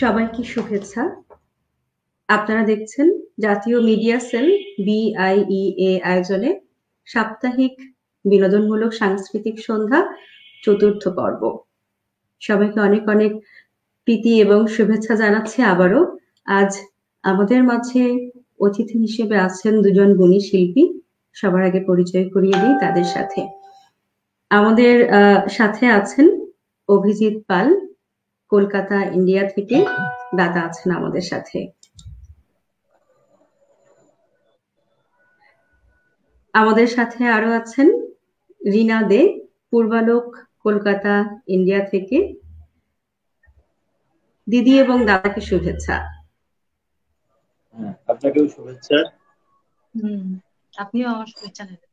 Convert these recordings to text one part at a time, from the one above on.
সবাইকে শুভেচ্ছা। আপনারা দেখছেন জাতীয় মিডিয়া সেল BIEA আয়োজনে সাপ্তাহিক বিনোদনমূলক সাংস্কৃতিক সন্ধ্যা চতুর্থ পর্ব। সবাইকে অনেক অনেক প্রীতি এবং শুভেচ্ছা জানাচ্ছি আবারও। আজ আমাদের মাঝে অতিথি হিসেবে আছেন দুজন গুণী শিল্পী। সবার আগে পরিচয় করিয়ে দিই তাদের সাথে। আমাদের সাথে আছেন অভিজিৎ পাল, কলকাতা ইন্ডিয়া থেকে। দাদা আছেন আমাদের সাথে। আমাদের সাথে আরো আছেন রিনা দে, পূর্বালোক, কলকাতা ইন্ডিয়া থেকে। দিদি এবং দাদাকে শুভেচ্ছা। আপনাকেও শুভেচ্ছা। আপনিও আমার শুভেচ্ছা নেবেন।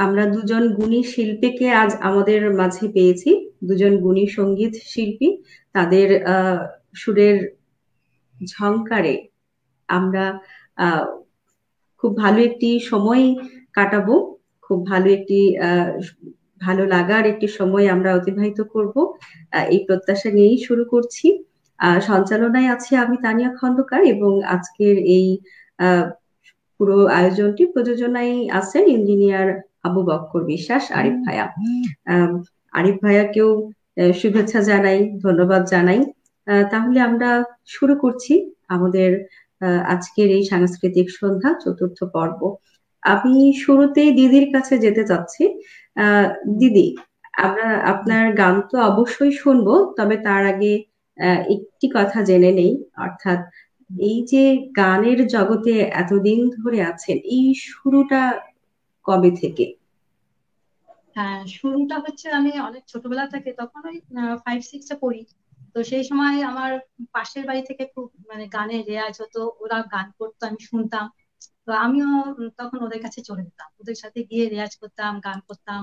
আমরা দুজন গুণী শিল্পীকে আজ আমাদের মাঝে পেয়েছি, দুজন গুণী সঙ্গীত শিল্পী। তাদের সুরের ঝংকারে আমরা খুব ভালো একটি সময় কাটাবো, খুব ভালো একটি ভালো লাগার একটি সময় আমরা অতিবাহিত করব, এই প্রত্যাশা নিয়েই শুরু করছি। সঞ্চালনায় আছি আমি তানিয়া খন্দকার এবং আজকের এই পুরো আয়োজনটি প্রযোজনায় আছেন ইঞ্জিনিয়ার আবু বক্কর বিশ্বাস, আরিফ ভাইয়া। আরিফ ভাইয়াকেও শুভেচ্ছা জানাই, ধন্যবাদ জানাই। তাহলে আমরা শুরু করছি আমাদের আজকের এই সাংস্কৃতিক সন্ধ্যা চতুর্থ পর্ব। আমি শুরুতেই দিদির কাছে যেতে চাচ্ছি। দিদি, আমরা আপনার গান তো অবশ্যই শুনবো, তবে তার আগে একটি কথা জেনে নেই, অর্থাৎ এই যে গানের জগতে এতদিন ধরে আছেন, এই শুরুটা কবে থেকে? হ্যাঁ, শুরুটা হচ্ছে আমি অনেক ছোটবেলা থেকে, তখন ওই 5-6-এ পড়ি। তো সেই সময় আমার পাশের বাড়ি থেকে খুব গানের রেয়াজ হতো, ওরা গান করতো, আমি শুনতাম। তো আমিও তখন ওদের কাছে চলে যেতাম, ওদের সাথে গিয়ে রেয়াজ করতাম, গান করতাম।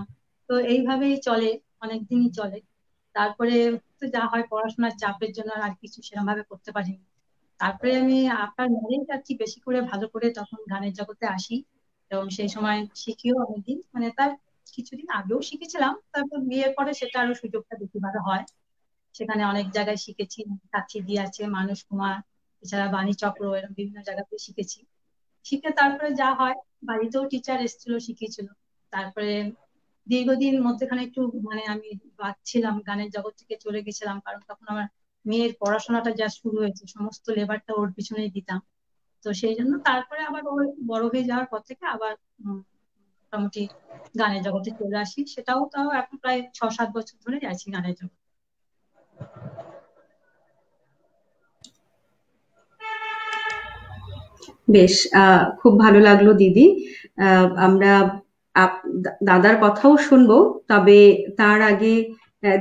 তো এইভাবেই চলে, অনেকদিনই চলে। তারপরে তো যা হয়, পড়াশোনার চাপের জন্য আর কিছু সেরকম ভাবে করতে পারিনি। তারপরে আমি আপনার ম্যারেজ আর কি বেশি করে ভালো করে তখন গানের জগতে আসি, এবং সেই সময় শিখিও অনেকদিন, তার কিছুদিন আগেও শিখেছিলাম, তারপর বিয়ের পরে সেটা আরো সুযোগটা বেশি ভালো হয়। সেখানে অনেক জায়গায় শিখেছি, সাক্ষী দিয়ে আছে, মানুষ কুমার, এছাড়া বাণী চক্র, এরকম বিভিন্ন জায়গাতে শিখেছি। শিখে তারপরে যা হয়, বাড়িতেও টিচার এসেছিল, শিখিয়েছিল। তারপরে দীর্ঘদিন মধ্যেখানে একটু আমি বাঁচছিলাম, গানের জগৎ থেকে চলে গেছিলাম, কারণ তখন আমার মেয়ের পড়াশোনাটা যা শুরু হয়েছে, সমস্ত লেবারটা ওর পিছনেই দিতাম। তো সেই জন্য তারপরে আবার ওর বড় হয়ে যাওয়ার পর থেকে আবার মোটামুটি গানের জগতে চলে আসি। তাও এখন প্রায় 6-7 বছর ধরে আছি গানের জগতে। বেশ, খুব ভালো লাগলো দিদি। আমরা দাদার কথাও শুনবো, তবে তার আগে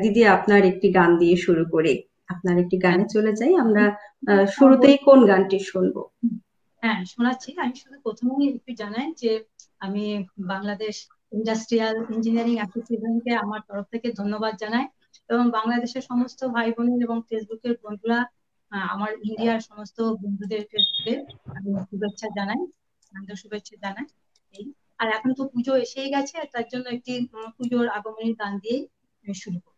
দিদি আপনার একটি গান দিয়ে শুরু করে আপনার একটি গানে চলে যাই আমরা। শুরুতেই কোন গানটি শুনবো? হ্যাঁ, শোনাচ্ছি। আমি শুধু প্রথমেই একটু জানাই যে আমি বাংলাদেশ ইন্ডাস্ট্রিয়াল ইঞ্জিনিয়ারিং অ্যাসোসিয়েশনকে আমার তরফ থেকে ধন্যবাদ জানাই, এবং বাংলাদেশের সমস্ত ভাই বোনের এবং ফেসবুকের বন্ধুরা, আমার ইন্ডিয়ার সমস্ত বন্ধুদের ফেসবুকে আমি শুভেচ্ছা জানাই, শুভেচ্ছা জানাই। এই, আর এখন তো পুজো এসেই গেছে, তার জন্য একটি পুজোর আগমনী গান দিয়েই আমি শুরু করব।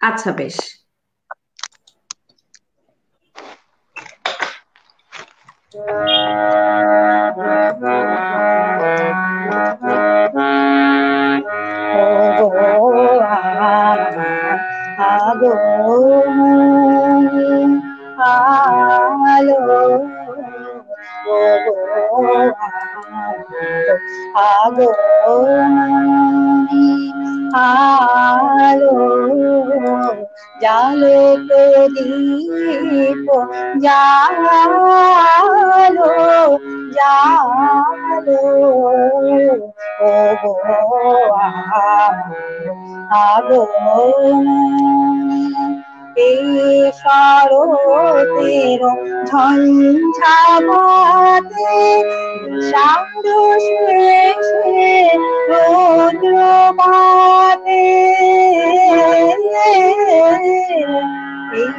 আচ্ছা, বেশ। জালো প্রদীপ জালো জালো ও গো আগো এই শরতের ঝঞ্ঝাবাতে সান্দ শেষে রৌদ্রবাতে এই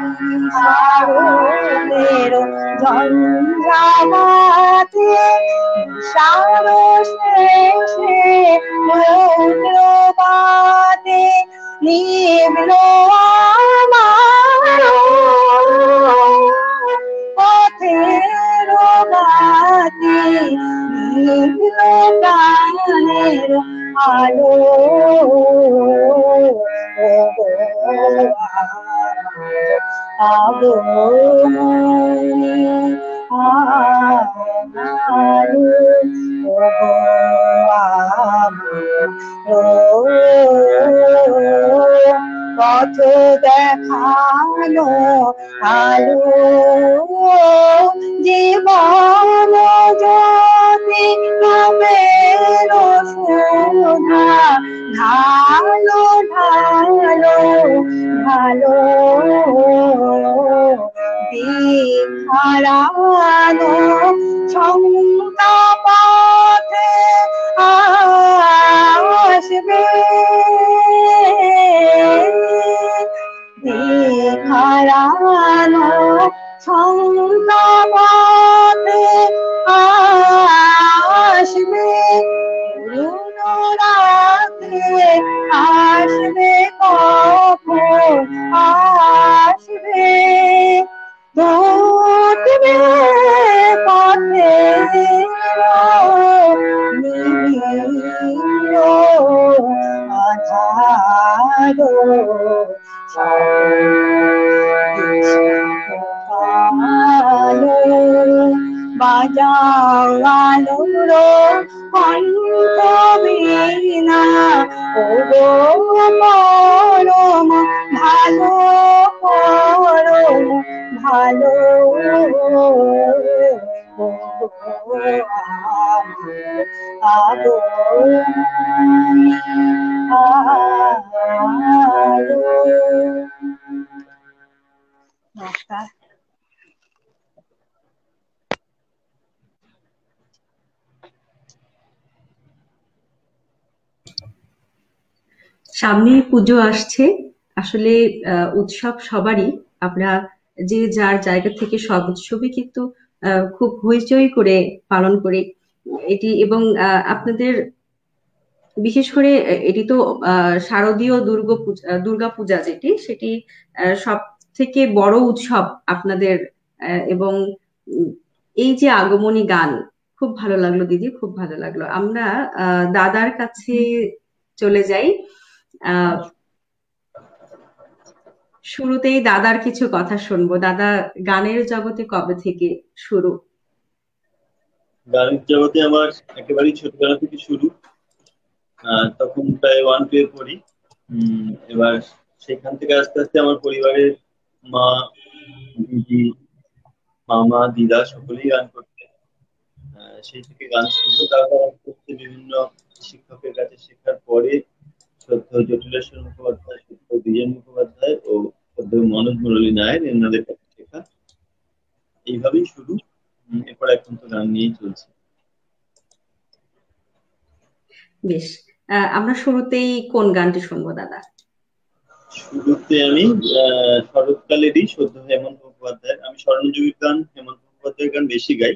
শরতের ঝঞ্ঝাবাতে সান্দ শেষে রৌদ্রবাতে নিভল আমার পথের বাতি, নিভল প্রাণের আলো। আগমনী আলো, পথ দেখানো আলো, জীবন জ্যোতি নামের সুধা ঢালো ঢালো ঢালো, দিখারানো শঙ্কা পথে আসবে, দিখারানো শঙ্কা পথে আসবে, রাতে আসবে কখন আসবে, ঘটবে পথে নীল আধারো, বাজাও আলোর কণ্ঠ বীণা, ওগো পরম ভালো পরম ভালো, আগমনী আলো। নমস্কার। সামনে পুজো আসছে, আসলে উৎসব সবারই। আমরা যে যার জায়গা থেকে সব উৎসবই কিন্তু খুব হইচই করে পালন করি এটি, এবং আপনাদের বিশেষ করে এটি তো শারদীয় দুর্গা পূজা যেটি, সেটি সব থেকে বড় উৎসব আপনাদের। এবং এই যে আগমনী গান, খুব ভালো লাগলো দিদি, খুব ভালো লাগলো। আমরা দাদার কাছে চলে যাই। শুরুতেই দাদার কিছু কথা শুনবো। দাদা, গানের জগতে কবে থেকে শুরু? গানের জগতে আমার একেবারেই ছোটবেলা থেকে শুরু। তখন প্রায় 1-2 পড়ি। এবার সেখান থেকে আস্তে আস্তে আমার পরিবারের মা, দিদি, মামা, দিদা সকলেই গান করতেন। সেই থেকে গান শুনবো। তারপর আস্তে আস্তে বিভিন্ন শিক্ষকের কাছে শেখার পরে শ্রদ্ধেয় জটিলেশ্বর মুখোপাধ্যায়, শ্রদ্ধেয় দ্বিজেন মুখোপাধ্যায় ও শ্রদ্ধেয় মনোজ মুরলী নায়ের, এনাদের কাছে শেখা। এইভাবেই শুরু। এরপর এখন তো গান নিয়েই চলছে। বেশ, আমরা শুরুতেই কোন গানটি শুনবো দাদা? শুরুতে আমি শরৎকালেরই শ্রদ্ধেয় হেমন্ত মুখোপাধ্যায়ের, আমি স্বর্ণযুগের গান, হেমন্ত মুখোপাধ্যায়ের গান বেশি গাই,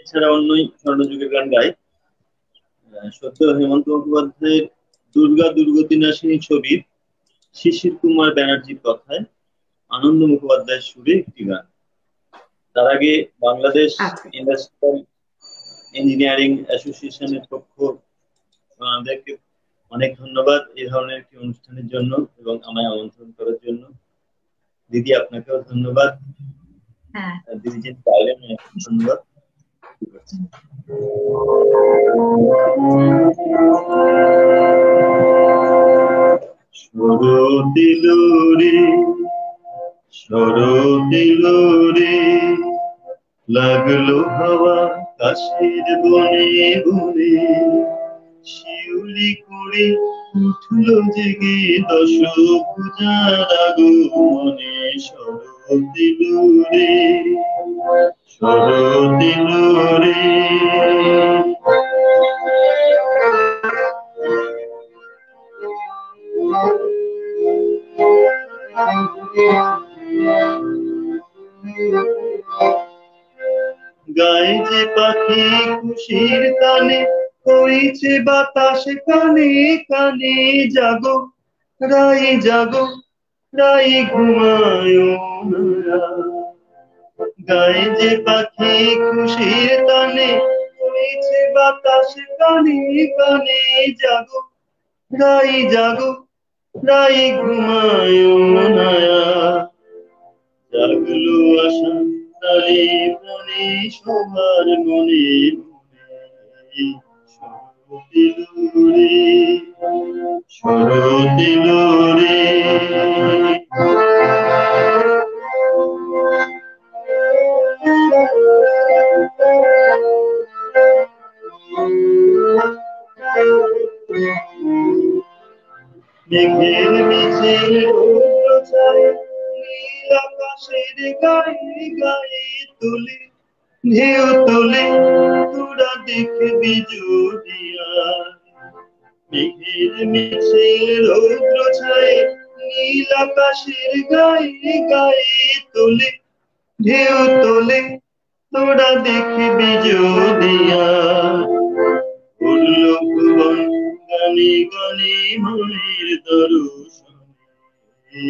এছাড়া অন্যই স্বর্ণযুগের গান গাই। শ্রদ্ধেয় হেমন্ত মুখোপাধ্যায়ের দুর্গা দুর্গতি নাশিনী ছবির শিশির কুমার ব্যানার্জির কথায় আনন্দ মুখোপাধ্যায়ের সুরে একটি গান। তার আগে বাংলাদেশ ইন্ডাস্ট্রিয়াল ইঞ্জিনিয়ারিং অ্যাসোসিয়েশনের পক্ষ আমাদেরকে অনেক ধন্যবাদ এই ধরনের একটি অনুষ্ঠানের জন্য এবং আমায় আমন্ত্রণ করার জন্য। দিদি, আপনাকেও ধন্যবাদ। দিদি যে চাইলেন, ধন্যবাদ। শরদিলো রে, শরদিলো রে, লাগলো হাওয়া কাশের বনে বনে, শিউলি কুড়ি উঠলো জেগে দশভুজার আগমনে। শরদিলো রে, শরদিলো রে, গায়ে যে পাখি খুশির কানে, কইছে বাতাস কানে কানে, জাগো রাই জাগো রাই ঘুমায় না, গায়ে যে পাখি খুশির তানে বইছে বাতাস কানে কানে। জাগো জাগো রাই ঘুমায় না, জাগলো আশা তারে প্রাণে সবার মনে মনে। শরৎ এলো রে, শরৎ এলো রে। মেঘের মিছিল রৌদ্র ছায় নীল আকাশের গায়ে গায়ে তুলে ঢেউ তুলে তোরা দেখবি যদিয়া। মেঘের মিছিল রৌদ্র ছায় নীল আকাশের গায়ে গায়ে তুলে ঢেউ তুলে তোরা দেখবি যদিয়া। উঠলো ভুবন গানে গানে মনের দর্শনে।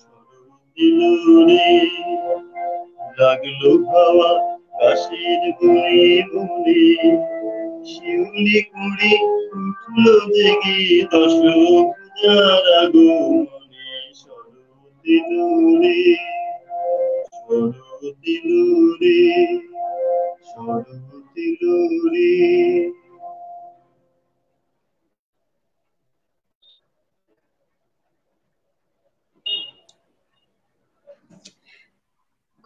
শরৎ এলো রে, লাগলো হাওয়া কাশের বনে বনে। শিউলি কুড়ি উঠলো জেগে দশক পূজার আগমনে। শরৎ এলো রে, শরৎ এলো রে, শরৎ এলো রে।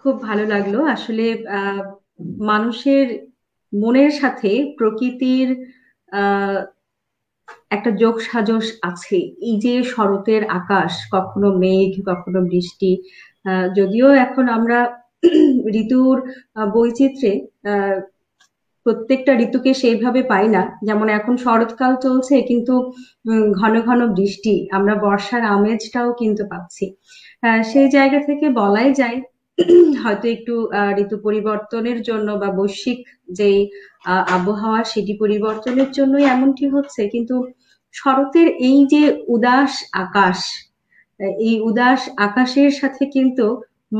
খুব ভালো লাগলো আসলে। মানুষের মনের সাথে প্রকৃতির একটা যোগ সাজস আছে। এই যে শরতের আকাশ, কখনো মেঘ কখনো বৃষ্টি, যদিও এখন আমরা ঋতুর বৈচিত্র্যে প্রত্যেকটা ঋতুকে সেইভাবে পাই না। যেমন এখন শরৎকাল চলছে কিন্তু ঘন ঘন বৃষ্টি, আমরা বর্ষার আমেজটাও কিন্তু পাচ্ছি। সেই জায়গা থেকে বলাই যায় হয়তো একটু ঋতু পরিবর্তনের জন্য বা বৈশ্বিক যেই আবহাওয়া সেটি পরিবর্তনের জন্যই এমনটি হচ্ছে। কিন্তু শরতের এই যে উদাস আকাশ, এই উদাস আকাশের সাথে কিন্তু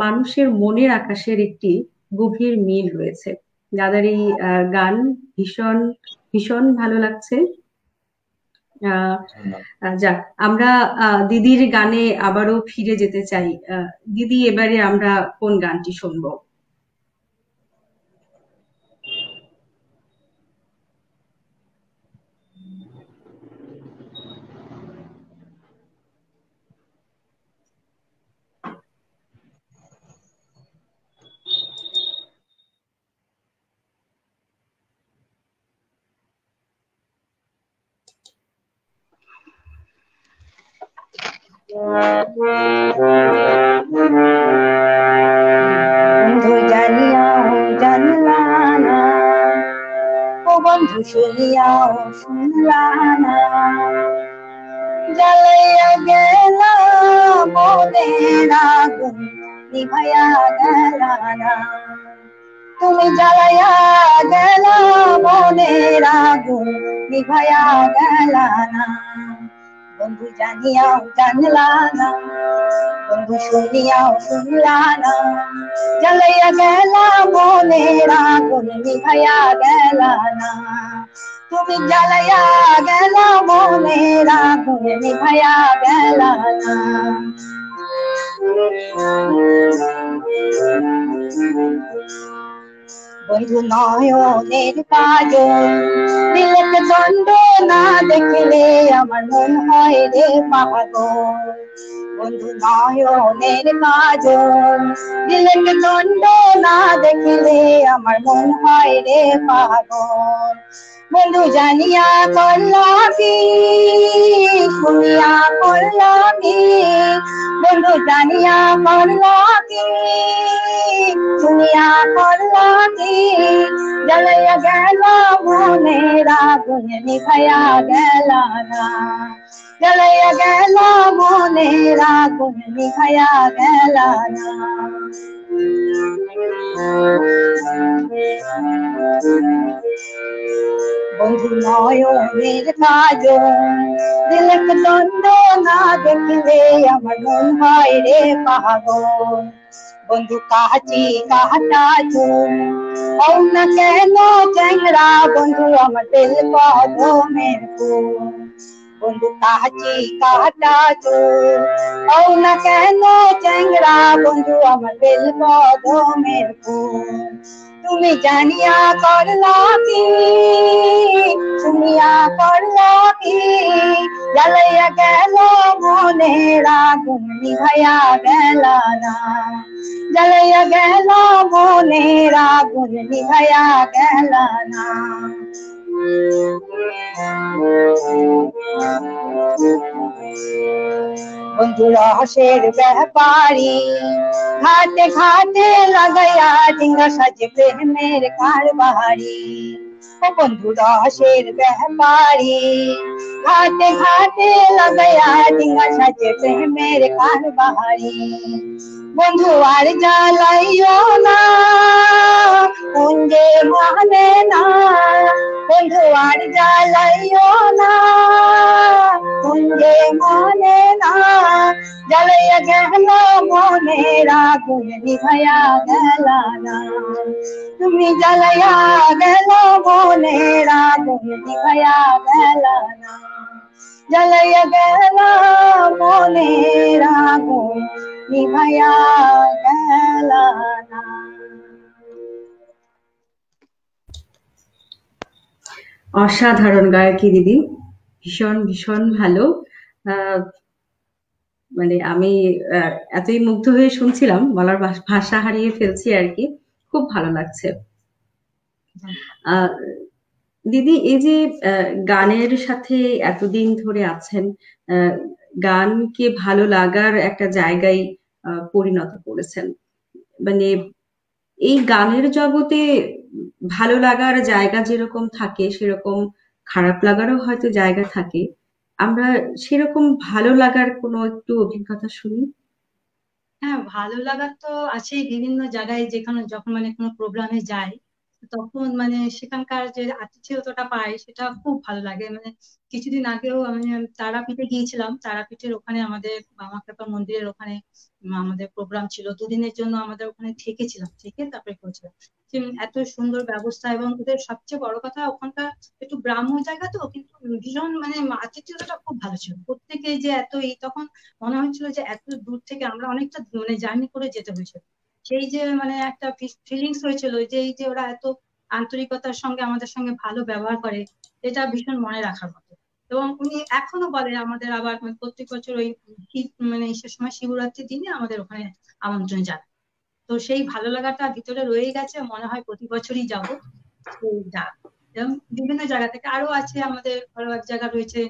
মানুষের মনের আকাশের একটি গভীর মিল রয়েছে। দাদার এই গান ভীষণ ভীষণ ভালো লাগছে। যাক, আমরা দিদির গানে আবারও ফিরে যেতে চাই। দিদি, এবারে আমরা কোন গানটি শুনবো? বন্ধু জানিয়াও জানলা না, ও বন্ধু শুনিয়াও শুনলা না, জ্বালাইয়া গেল মনের আগুন নিভাইয়া গেল না। তুমি জ্বালাইয়া গেল মনের আগুন নিভাইয়া গেল না। বন্ধু জানিয়াও জানলা না, বন্ধু শুনিয়াও শুনলা না, জ্বালাইয়া গেল মনের আগুন নিভাইয়া গেল না। তুমি জ্বালাইয়া গেল মনের আগুন নিভাইয়া গেল না। বন্ধু নয়নের কাজল দিলেতে দণ্ড না দেখলে আমার মন হয় রে পাগল। বন্ধু নয়নের কাজল দিলেতে দণ্ড না দেখলে আমার মন হয় রে পাগল। বন্ধু জানিয়া করলা কি শুনিয়া করলা কি, বন্ধু জানিয়া করলা কি শুনিয়া করলা কি, জ্বালাইয়া গেল মনের আগুন নিভাইয়া গেল না। জ্বালাইয়া গেল মনের আগুন নিভাইয়া গেল না। বন্ধু নয়নের কাজল দিলক দ্বন্দ্ব না দেখলে আমার মন হয় রে পাগল বন্ধু কাচি কাটা চুল হও না কেন চ্যাংরা বন্ধু আমার বেল কদমের ফুল বন্ধু কাচি কাটা চুল হও না কেন চ্যাংরা বন্ধু আমার বেল কদমের ফুল তুমি জানিয়া করলা কি শুনিয়া করলা কি জ্বালাইয়া গেল মনের আগুন নিভাইয়া গেল না জ্বালাইয়া গেল মনের আগুন নিভাইয়া গেল না বন্ধু রসের ব্যাপারী ঘাটে ঘাটে লাগাইয়া ডিঙ্গা সাজে প্রেমের কারবারি ও বন্ধু রসের ব্যাপারী ঘাটে ঘাটে লাগাইয়া ডিঙ্গা সাজে প্রেমের কারবারি বন্ধু আর জ্বালাইও না কুঞ্জে মানে না বন্ধু আর জ্বালাইও না কুঞ্জে মানে না জ্বালাইয়া গেল মনের আগুন নিভাইয়া গেল না তুমি জ্বালাইয়া গেল মনের আগুন নিভাইয়া গেল না জ্বালাইয়া গেল মনের আগুন নিভাইয়া গেল না অসাধারণ গায়কী দিদি, ভীষণ ভীষণ ভালো। মানে আমি এতই মুগ্ধ হয়ে শুনছিলাম, বলার ভাষা হারিয়ে ফেলছি আর কি, খুব ভালো লাগছে। দিদি, এই যে গানের সাথে এতদিন ধরে আছেন, গানকে ভালো লাগার একটা জায়গায় পরিণত করেছেন, মানে এই গানের জগতে ভালো লাগার জায়গা যেরকম থাকে সেরকম খারাপ লাগারও হয়তো জায়গা থাকে। আমরা সেরকম ভালো লাগার কোনো একটু অভিজ্ঞতা শুনি। হ্যাঁ, ভালো লাগা তো আছেই। বিভিন্ন জায়গায় যেখানে যখন মানে কোনো প্রোগ্রামে যাই তখন মানে সেখানকার যে আতিথেয়তাটা পাই সেটা খুব ভালো লাগে। মানে কিছুদিন আগেও আমি তারাপীঠে গিয়েছিলাম। তারাপীঠের ওখানে আমাদের বামাখ্যাপা মন্দিরের ওখানে আমাদের প্রোগ্রাম ছিল। দুদিনের জন্য আমাদের ওখানে থেকেছিলাম, থেকে তারপরে করেছিলাম। এত সুন্দর ব্যবস্থা, এবং ওদের সবচেয়ে বড় কথা ওখানকার একটু গ্রাম্য জায়গা তো, কিন্তু ভীষণ মানে আতিথেয়তাটা খুব ভালো ছিল। প্রত্যেকে যে এত তখন মনে হচ্ছিল যে এত দূর থেকে আমরা অনেকটা মানে জার্নি করে যেতে হয়েছিল। সেই যে মানে একটা ফিলিংস হয়েছিল যে এই যে ওরা এত আন্তরিকতার সঙ্গে আমাদের সঙ্গে ভালো ব্যবহার করে, এটা ভীষণ মনে রাখার মতো। এবং উনি এখনো বলে আমাদের আবার মানে প্রত্যেক বছর ওই মানে সে সময় শিবরাত্রির দিনে আমাদের ওখানে আমন্ত্রণ জানায়। তো সেই ভালো লাগাটা ভিতরে রয়ে গেছে, মনে হয় প্রতি বছরই যাবো। এবং বিভিন্ন জায়গা থেকে আরো আছে, আমাদের আরো এক জায়গা রয়েছে,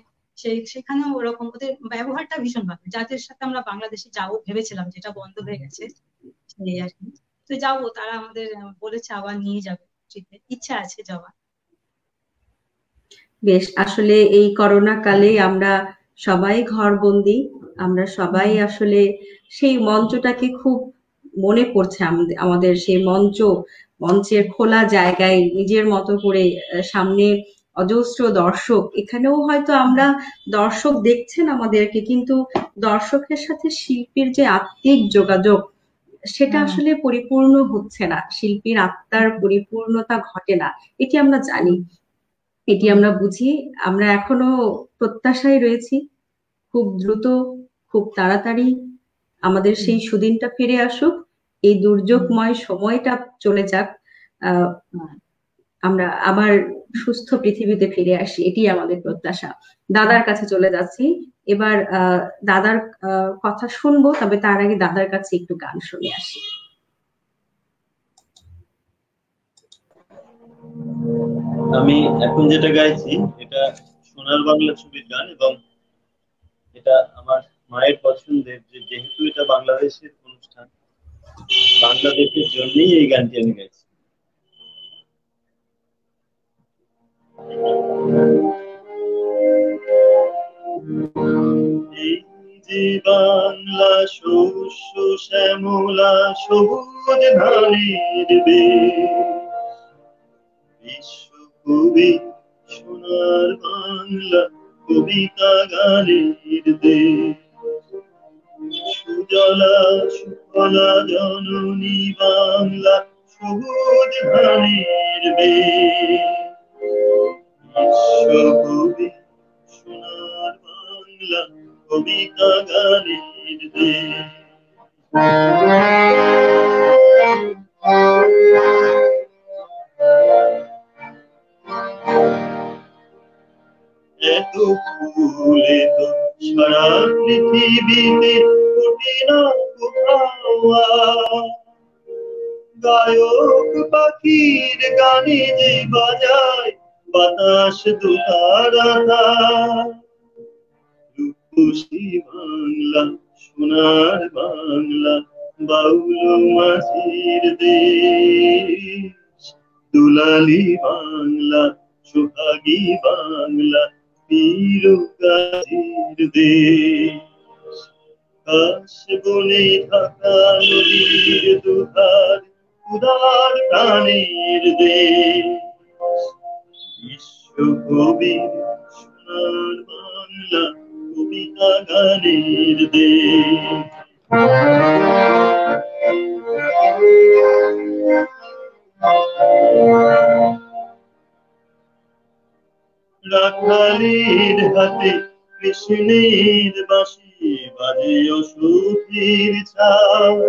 সেখানেও ওরকম ওদের ব্যবহারটা ভীষণ ভালো। যাদের সাথে আমরা বাংলাদেশে যাবো ভেবেছিলাম, যেটা বন্ধ হয়ে গেছে, সেই আর কি। তো যাবো, তারা আমাদের বলেছে আবার নিয়ে যাবে, ইচ্ছা আছে যাওয়ার। বেশ, আসলে এই করোনা কালে আমরা সবাই ঘরবন্দি, আমরা সবাই আসলে সেই মঞ্চটাকে খুব মনে পড়ছে, আমাদের সেই মঞ্চের খোলা জায়গায় নিজের মতো করে সামনে অজস্র দর্শক, এখানেও হয়তো আমরা দর্শক দেখছেন আমাদেরকে, কিন্তু দর্শকের সাথে শিল্পীর যে আত্মিক যোগাযোগ সেটা আসলে পরিপূর্ণ হচ্ছে না, শিল্পীর আত্মার পরিপূর্ণতা ঘটে না, এটি আমরা জানি, এটি আমরা বুঝি। আমরা এখনো প্রত্যাশায় রয়েছি খুব দ্রুত, খুব তাড়াতাড়ি আমাদের সেই সুদিনটা ফিরে আসুক, এই দুর্যোগময় সময়টা চলে যাক, আমরা আবার সুস্থ পৃথিবীতে ফিরে আসি, এটি আমাদের প্রত্যাশা। দাদার কাছে চলে যাচ্ছি এবার, দাদার কথা শুনবো, তবে তার আগে দাদার কাছে একটু গান শুনে আসি। আমি এখন যেটা গাইছি এটা সোনার বাংলা ছবির গান, এবং এটা আমার মায়ের পছন্দের, যেহেতু এটা বাংলাদেশের অনুষ্ঠান, বাংলাদেশের জন্যই এই গানটি আমি গাইছি। এই যে বাংলা শস্য শ্যামলা সবুজ ধানের বিশ্ব কবি সোনার বাংলা কবিতা গানের দেশ। সুজলা সুফলা জননী বাংলা সবুজ ধানের দেশ। বিশ্বকবি সোনার বাংলা কবিতা গানের দেশ। এত ফুল এত সারা পৃথিবীতে ফোটে না কোথাও আর। গায়ক পাখির গানে যে বাজায় বাতাস দোতারা। রূপসী বাংলা সোনার বাংলা বাউল মাঝির দেশ। দুলালী বাংলা সোহাগী বাংলা বীর গাজীর দেশ। কাশ বনে ঢাকা নদীর দুধার উদার প্রাণের দেশ। বিশ্বকবি সোনার বাংলা কবিতা গানের দেশ। রাখালের হাতে কৃষ্ণের বাঁশি বাজে অসুখের ছায়।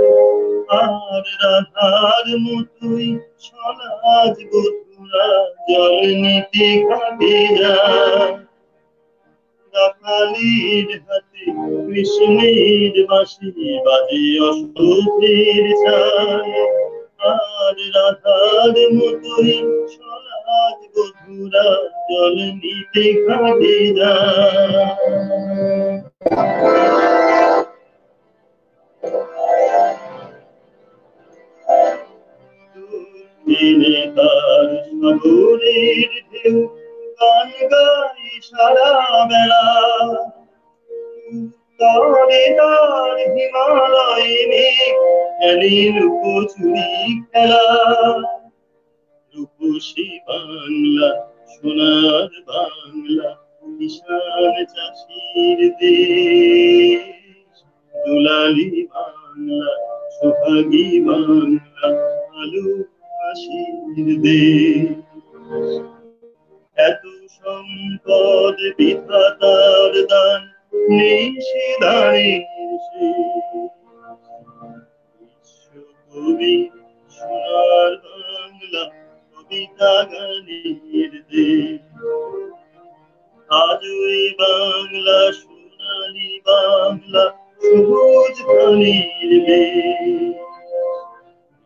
আর রাধার মতোই সমাজ বধুরা জল নিতে ঘাটে যায়। রাখালের হাতে কৃষ্ণের বাঁশি বাজে অসুখের ছায়। আর রাধার মতোই সমাজ বধুরা জল নিতে ঘাটে যায়। দিনে তার সাগরের ঢেউ গান গাই সারা বেলা। তারে তার হিমালয় মেঘ খেলে লুকোচুরি খেলা। রূপসী বাংলা সোনার বাংলা কিষান চাষির দেশ। দুলালী বাংলা সোহাগী বাংলা আলু হাসির দেশ। এত সম্পদ বিধাতার দান নেই সে দানের শেষ। বিশ্বকবি সোনার বাংলা কবিতা গানের দেশ। আজও এই বাংলা সোনালী বাংলা সবুজ ধানের দেশ।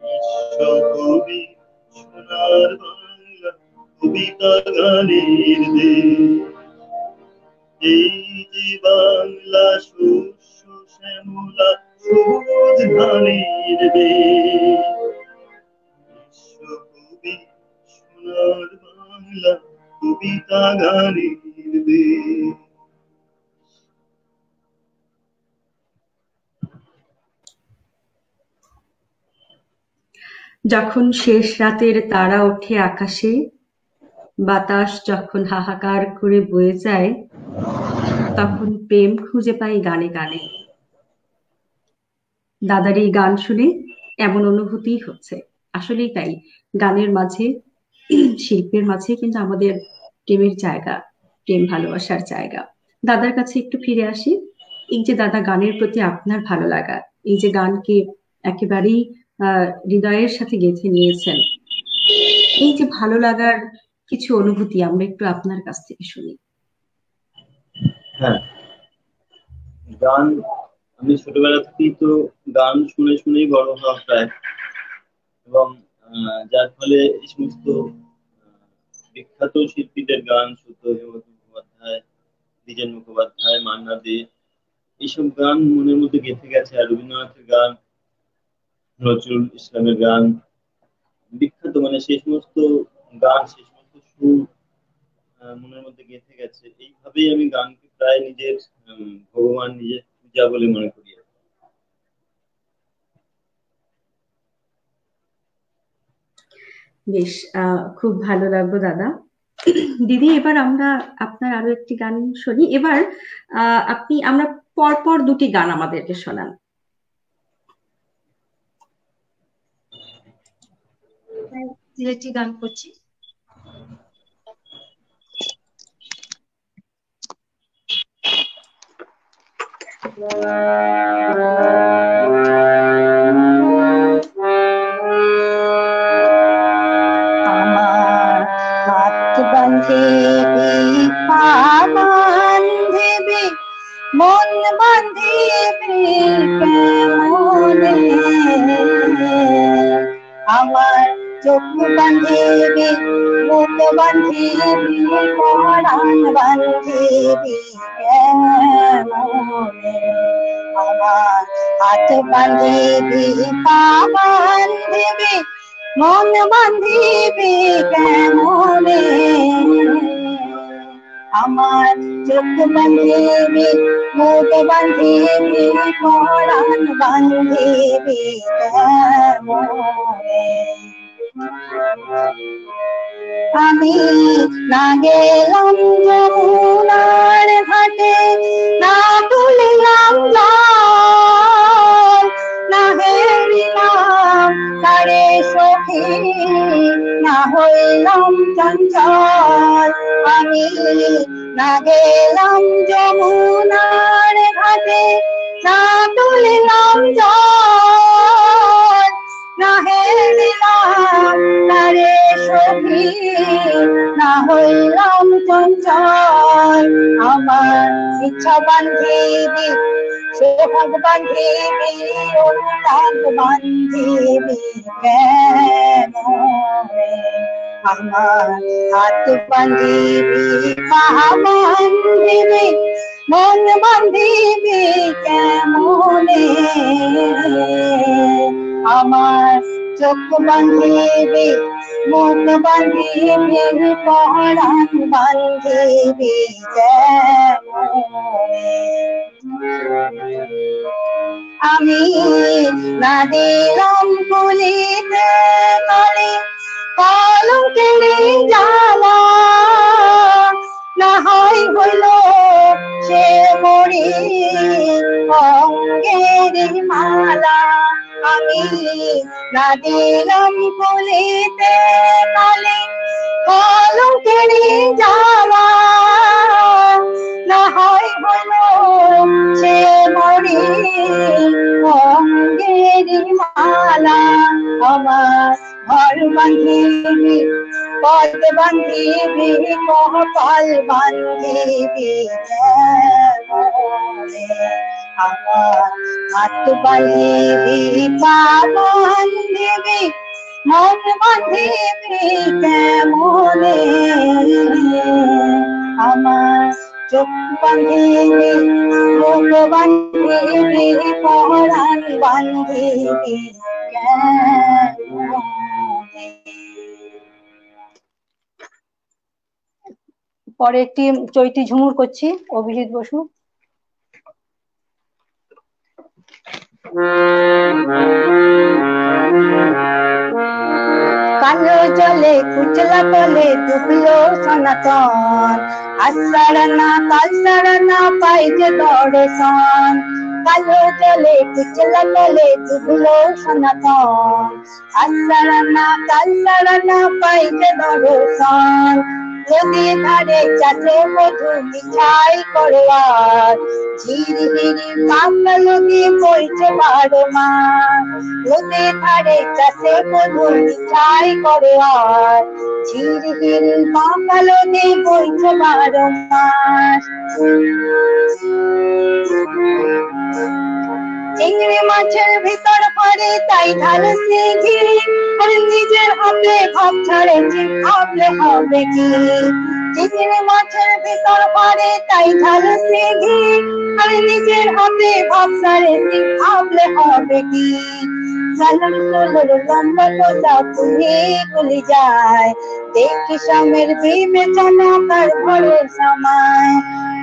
বিশ্বকবি সোনার বাংলা কবিতা গানের দেশ। এই যে বাংলা শস্য শ্যামলা সবুজ ধানের দেশ। বিশ্বকবি সোনার বাংলা কবিতা গানের দেশ। যখন শেষ রাতের তারা ওঠে আকাশে, বাতাস যখন হাহাকার করে বয়ে যায়, তখন প্রেম খুঁজে পাই গানে গানে। দাদার এই গান শুনে এমন অনুভূতি হচ্ছে। আসলেই তাই, গানের মাঝে শিল্পের মাঝে কিন্তু আমাদের প্রেমের জায়গা, প্রেম ভালোবাসার জায়গা। দাদার কাছে একটু ফিরে আসি। এই যে দাদা গানের প্রতি আপনার ভালো লাগা, এই যে গানকে একেবারেই হৃদয়ের সাথে গেঁথে নিয়েছেন, এই যে ভালো লাগার কিছু অনুভূতি আমরা একটু আপনার কাছ থেকে শুনি। হ্যাঁ, গান আমি ছোটবেলা থেকেই তো গান শুনে শুনেই বড় হওয়া প্রায়, এবং যার ফলে এই সমস্ত বিখ্যাত শিল্পীদের গান, সত্য হেমন্ত মুখোপাধ্যায়, দ্বিজেন মুখোপাধ্যায়, মান্না দে, এইসব গান মনের মধ্যে গেঁথে গেছে। আর রবীন্দ্রনাথের গান, নজরুল ইসলামের গান বিখ্যাত, মানে সেই সমস্ত গান, সেই সমস্ত সুর মনের মধ্যে গেঁথে গেছে। এইভাবেই আমি গানকে প্রায় নিজের ভগবান, নিজের পূজা বলে মনে করি। বেশ, খুব ভালো লাগলো দাদা। দিদি, এবার আমরা আপনার আরো একটি গান শুনি। এবার আমরা পরপর দুটি গান আমাদেরকে শোনান। সিলেটি গান করছি। আমার হাত বান্ধিবি, পা বান্ধিবি, মন বান্ধিবি কেমনে, আমার চোখ বান্ধিবি, মুখ বান্ধিবি, পরাণ বান্ধিবি কেমনে, আমার হাত বান্ধিবি, পা বান্ধিবি, মন বান্ধিবি কেমনে, আমার চোখ বান্ধিবি, মুখ বান্ধিবি, পরাণ বান্ধিবি কেমনে। আমি না গেলাম যমুনার ঘাটে, না তুলিলাম জল, না হেরিলাম তারে সখী, না হইলাম চঞ্চল। আমি না গেলাম যমুনার ঘাটে, না তুলিলাম জল, না হেরিলাম তারে সখী, না হইলাম চঞ্চল। আমার ইচ্ছা বান্ধিবি, সোহাগ বান্ধিবি, অনুরাগ বান্ধিবি কেমনে, আমার হাত বান্ধিবি, পা বান্ধিবি, মন বান্ধিবি কেমনে, আমার চোখ বান্ধিবি, মুখ বান্ধিবি, পরাণ বান্ধিবি কেমনে। আমি না দিলাম কুলিতে তলে কলঙ্কের জ্বালা, না হয় হইল সে মরি অঙ্গের মালা। আমি না দিলাম কুলিতে তলে কলঙ্কের জ্বালা, না হয় হইল সে মরি অঙ্গের মালা। আমার ঘর বান্ধিবি, পদ বান্ধিবি, কপাল বান্ধিবি কেমনে, আমার হাত বান্ধিবি, পা বান্ধিবি, মন বান্ধিবি কেমনে, আমার চোখ বান্ধিবি, মুখ বান্ধিবি, পরাণ বান্ধিবি কেমনে। পরে একটি চৈতি ঝুমুর করছি, অভিজিৎ বসু। কালো জলে কুচলা তলে ডুবলো সনাতন, আষাঢ় না কাল সারানা পাই যে দর্শন। কালো জলে কুচলা তলে ডুবলো সনাতন, আষাঢ় না কাল সারানা পাই যে দর্শন। নদী ধারে চাষে মধু মিঠাই করে আর, ঝিরিঝিরি পাকা নদী বইছে 12 মাস। নদী ধারে চাষে মধু মিঠাই করে আর, ঝিরিঝিরি পাকা নদী বইছে 12 মাস। চিংড়ি মাছের ভিতর পড়ে তাই ঢালছে ঘি, আর নিজের হাতে ভাব ছাড়েছি ভাবলে হবে কি। চিংড়ি মাছের ভিতর পড়ে তাই ঢালছে ঘি, আর নিজের হাতে ভাব ছাড়েছি ভাবলে হবে কি। সালাম তোলর লম্বা তোলা পুলি গুলি যায়, দেখি সামের বিবেচনা তার ঘরে সামায়।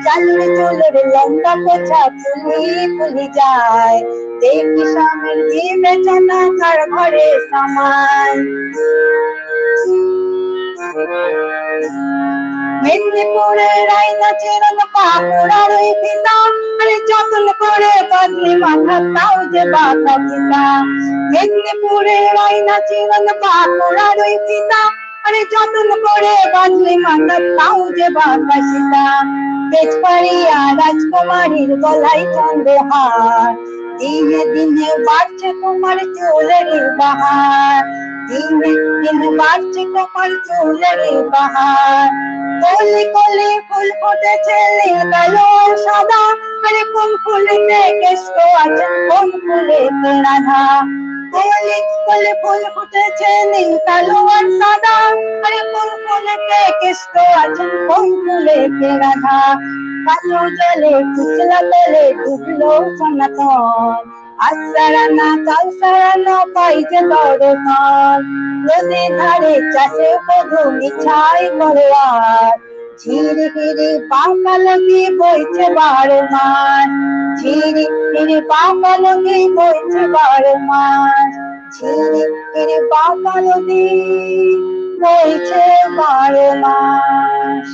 চালের চুলের লম্বা পোছা পুলি পুলি যায়, দেখি সামের বিবেচনা তার ঘরে সামায়। মেদিনীপুরের আয়না চেরন বাঁকুড়ার ওই পিতা, আরে যতন করে বাঁধলে মাথা তাও যে বাঁকা পিতা। মেদিনীপুরের আয়না চেরন বাঁকুড়ার ওই পিতা, আরে যতন করে বাঁধলে মাথা তাও যে বাঁকা সীতা। বেজপাড়িয়া রাজকুমারীর গলায় চন্দ্রহার, দিনে দিনে বাড়ছে তোমার চুলের বাহার, দিনে দিনে বাড়ছে তোমার চুলের বাহার। কলি কলি ফুল ফুটেছে নীল কালো সাদা, আরে কোন ফুলেতে কৃষ্ণ আছে কোন ফুলেতে রাধা। কলি কলি ফুল ফুটেছে নীল কালো আর সাদা, আরে কোন ফুলেতে কৃষ্ণ আছে কোন ফুলেতে রাধা। কালো জলে কুচলা তলে ডুবলো সনাতন, আজ সারানা কাল সারানা পাইছে দর্শন। নদীর ধারে চাষে মধু মিঠাই করে আর, ঝিরি হিরি পাকালকি বইছে 12 মাস, ঝিরি হিরি পাকালকি বইছে 12 মাস, ঝিরি হিরি পাকালকি বইছে 12 মাস।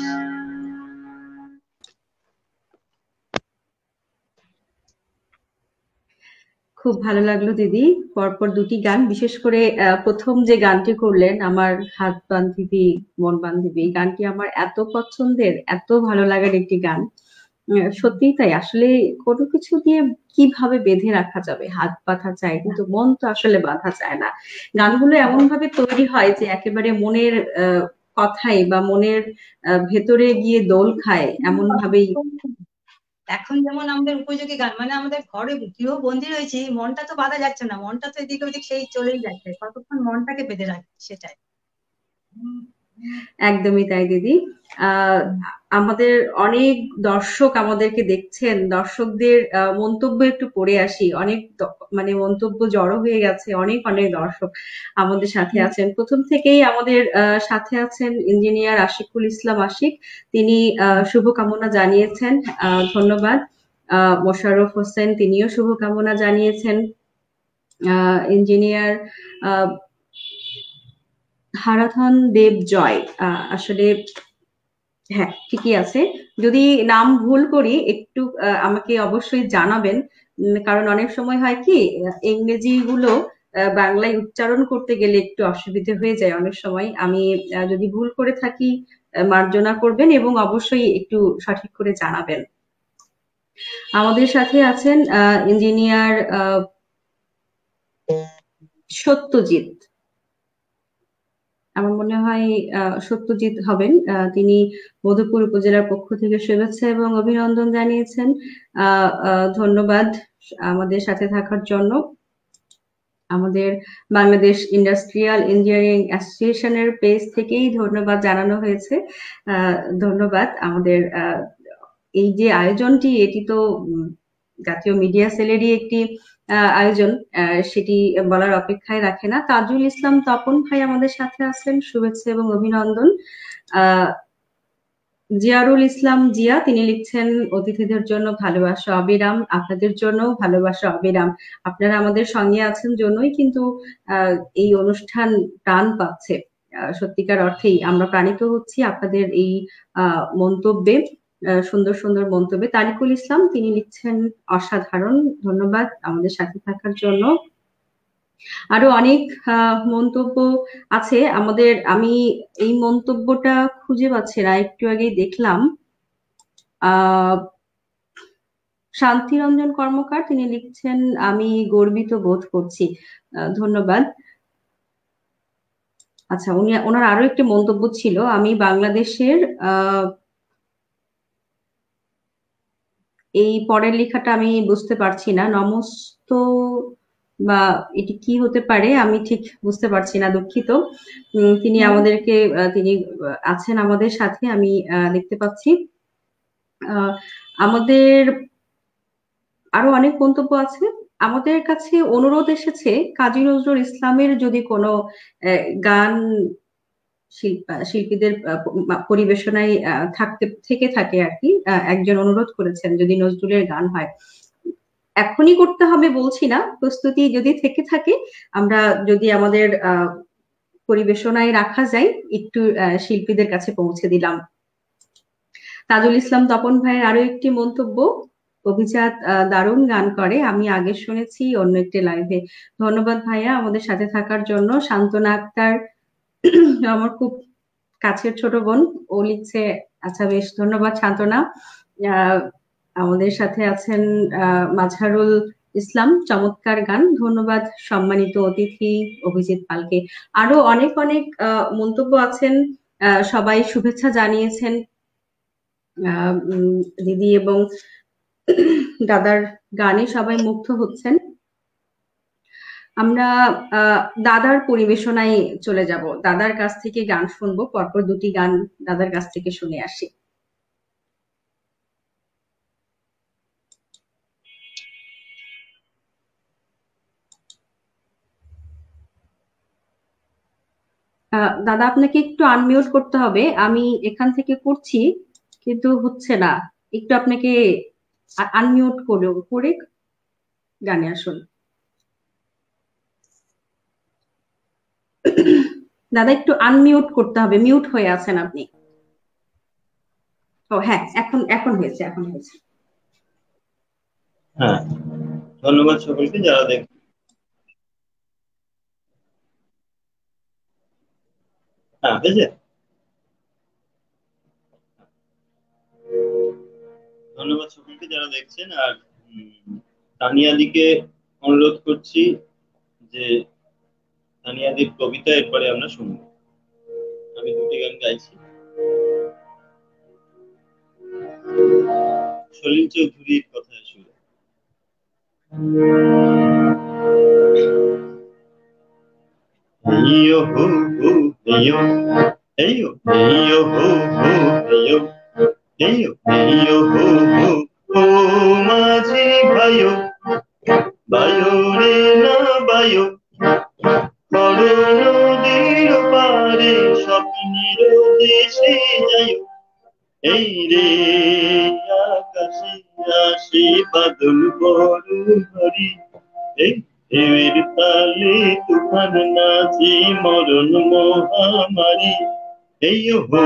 খুব ভালো লাগলো দিদি, পরপর দুটি গান, বিশেষ করে প্রথম যে গানটি করলেন আমার হাত বান্ধিবি মন বান্ধিবি, এই গানটি আমার এত পছন্দের, এত ভালো লাগার একটি গান। সত্যিই তাই, আসলে কোনো কিছু দিয়ে কিভাবে বেঁধে রাখা যাবে, হাত বাঁধা চায় কিন্তু মন তো আসলে বাঁধা চায় না। গানগুলো এমন ভাবে তৈরি হয় যে একেবারে মনের কথাই বা মনের ভেতরে গিয়ে দোল খায় এমন ভাবেই। এখন যেমন আমাদের উপযোগী গান, মানে আমাদের ঘরে গৃহবন্দী রয়েছে, মনটা তো বাঁধা যাচ্ছে না, মনটা তো এদিকে ওদিক সেই চলেই যাচ্ছে, কতক্ষণ মনটাকে বেঁধে রাখছে সেটাই। একদমই তাই দিদি। আমাদের অনেক দর্শক আমাদেরকে দেখছেন, দর্শকদের মন্তব্য একটু পড়ে আসি। অনেক মানে মন্তব্য জড়ো হয়ে গেছে, অনেক অনেক দর্শক আমাদের সাথে আছেন। প্রথম থেকেই আমাদের সাথে আছেন ইঞ্জিনিয়ার আশিকুল ইসলাম আশিক, তিনি শুভকামনা জানিয়েছেন, ধন্যবাদ। মোশাররফ হোসেন, তিনিও শুভকামনা জানিয়েছেন। ইঞ্জিনিয়ার হারাধন দেব জয়, আসলে হ্যাঁ ঠিকই আছে, যদি নাম ভুল করি একটু আমাকে অবশ্যই জানাবেন, কারণ অনেক সময় হয় কি ইংরেজি গুলো বাংলায় উচ্চারণ করতে গেলে একটু অসুবিধা হয়ে যায় অনেক সময়। আমি যদি ভুল করে থাকি মার্জনা করবেন এবং অবশ্যই একটু সঠিক করে জানাবেন। আমাদের সাথে আছেন ইঞ্জিনিয়ার সত্যজিৎ, আমার মনে হয় সত্যজিৎ হবেন, তিনি মধুপুর উপজেলার পক্ষ থেকে শুভেচ্ছা এবং অভিনন্দন জানিয়েছেন। ধন্যবাদ আমাদের সাথে থাকার জন্য। আমাদের বাংলাদেশ ইন্ডাস্ট্রিয়াল ইঞ্জিনিয়ারিং অ্যাসোসিয়েশনের পেজ থেকেই ধন্যবাদ জানানো হয়েছে। ধন্যবাদ। আমাদের এই যে আয়োজনটি, এটি তো জাতীয় মিডিয়া সেলেরই একটি আয়োজন, সেটি বলার অপেক্ষায় রাখে না। তাজুল ইসলাম তপন ভাই আমাদের সাথে আছেন, শুভেচ্ছা এবং অভিনন্দন। জিয়ারুল ইসলাম জিয়া, তিনি লিখছেন অতিথিদের জন্য ভালোবাসা অবিরাম, আপনাদের জন্য ভালোবাসা অবিরাম। আপনারা আমাদের সঙ্গে আছেন জন্যই কিন্তু এই অনুষ্ঠান প্রাণ পাচ্ছে। সত্যিকার অর্থেই আমরা প্রাণিত হচ্ছি আপনাদের এই মন্তব্যে, সুন্দর সুন্দর মন্তব্যে। তারিকুল ইসলাম, তিনি লিখছেন অসাধারণ, ধন্যবাদ আমাদের সাথে থাকার জন্য। আরো অনেক মন্তব্য আছে আমাদের, আমি এই মন্তব্যটা খুঁজে পাচ্ছি না, একটু আগেই দেখলাম। শান্তিরঞ্জন কর্মকার, তিনি লিখছেন আমি গর্বিত বোধ করছি, ধন্যবাদ। আচ্ছা, ওনার আরো একটি মন্তব্য ছিল, আমি বাংলাদেশের এই পরের লেখাটা আমি বুঝতে পারছি না, নমস্ত বা এটি কি হতে পারে আমি ঠিক বুঝতে পারছি না, দুঃখিত। তিনি আমাদেরকে, তিনি আছেন আমাদের সাথে, আমি দেখতে পাচ্ছি। আমাদের আরো অনেক মন্তব্য আছে। আমাদের কাছে অনুরোধ এসেছে কাজী নজরুল ইসলামের যদি কোনো গান শিল্পীদের পরিবেশনায় থেকে থাকে আর কি, একজন অনুরোধ করেছেন যদি নজরুলের গান হয়। এখনই করতে হবে বলছি না, প্রস্তুতি যদি থেকে থাকে, আমরা যদি আমাদের পরিবেশনায় রাখা যায় একটু শিল্পীদের কাছে পৌঁছে দিলাম। তাজুল ইসলাম তপন ভাইয়ের আরো একটি মন্তব্য, অভিজাত দারুণ গান করে, আমি আগে শুনেছি অন্য একটি লাইভে। ধন্যবাদ ভাইয়া আমাদের সাথে থাকার জন্য। শান্তনা আক্তার আমার খুব কাছের ছোট বোন, ও লিখছে, আচ্ছা বেশ, ধন্যবাদ শান্তনা। আমাদের সাথে আছেন মাজহারুল ইসলাম, চমৎকার গান, ধন্যবাদ সম্মানিত অতিথি অভিজিৎ পালকে। আরো অনেক অনেক মন্তব্য আছেন, সবাই শুভেচ্ছা জানিয়েছেন দিদি এবং দাদার গানে সবাই মুগ্ধ হচ্ছেন। আমরা দাদার পরিবেশনায় চলে যাব, দাদার কাছ থেকে গান শুনবো, পরপর দুটি গান দাদার কাছ থেকে শুনে আসি। দাদা আপনাকে একটু আনমিউট করতে হবে, আমি এখান থেকে করছি কিন্তু হচ্ছে না, একটু আপনাকে আনমিউট করে গানে আসুন। দাদা একটু আনমিউট করতে হবে, মিউট হয়ে আছেন আপনি। ও হ্যাঁ, এখন হয়েছে, এখন হয়েছে। হ্যাঁ, ধন্যবাদ সকলকে যারা দেখ হ্যাঁ হয়েছে। ধন্যবাদ সকলকে যারা দেখছেন। আর তানিয়াদিকে অনুরোধ করছি যে তানিয়াদির কবিতা এরপরে আমরা শুনবো। আমি দুটি গান গাইছি। সলিল চৌধুরীর কথায় শুরু। হেইয়ো হো হো হেইয়ো, হেইয়ো হেইয়ো হো হো হেইয়ো, হেইয়ো হেইয়ো হো হো, ও মাঝি ভাইয়ো, বায়ো রে না বায়ো, বড় নদীর পারে স্বপ্নের দেশে যাইও। এই রে আকাশে আসে বাদল বড় ভারী, এই ঢেউয়ের তালে তুফান নাচে মরণ মহামারী। এই হো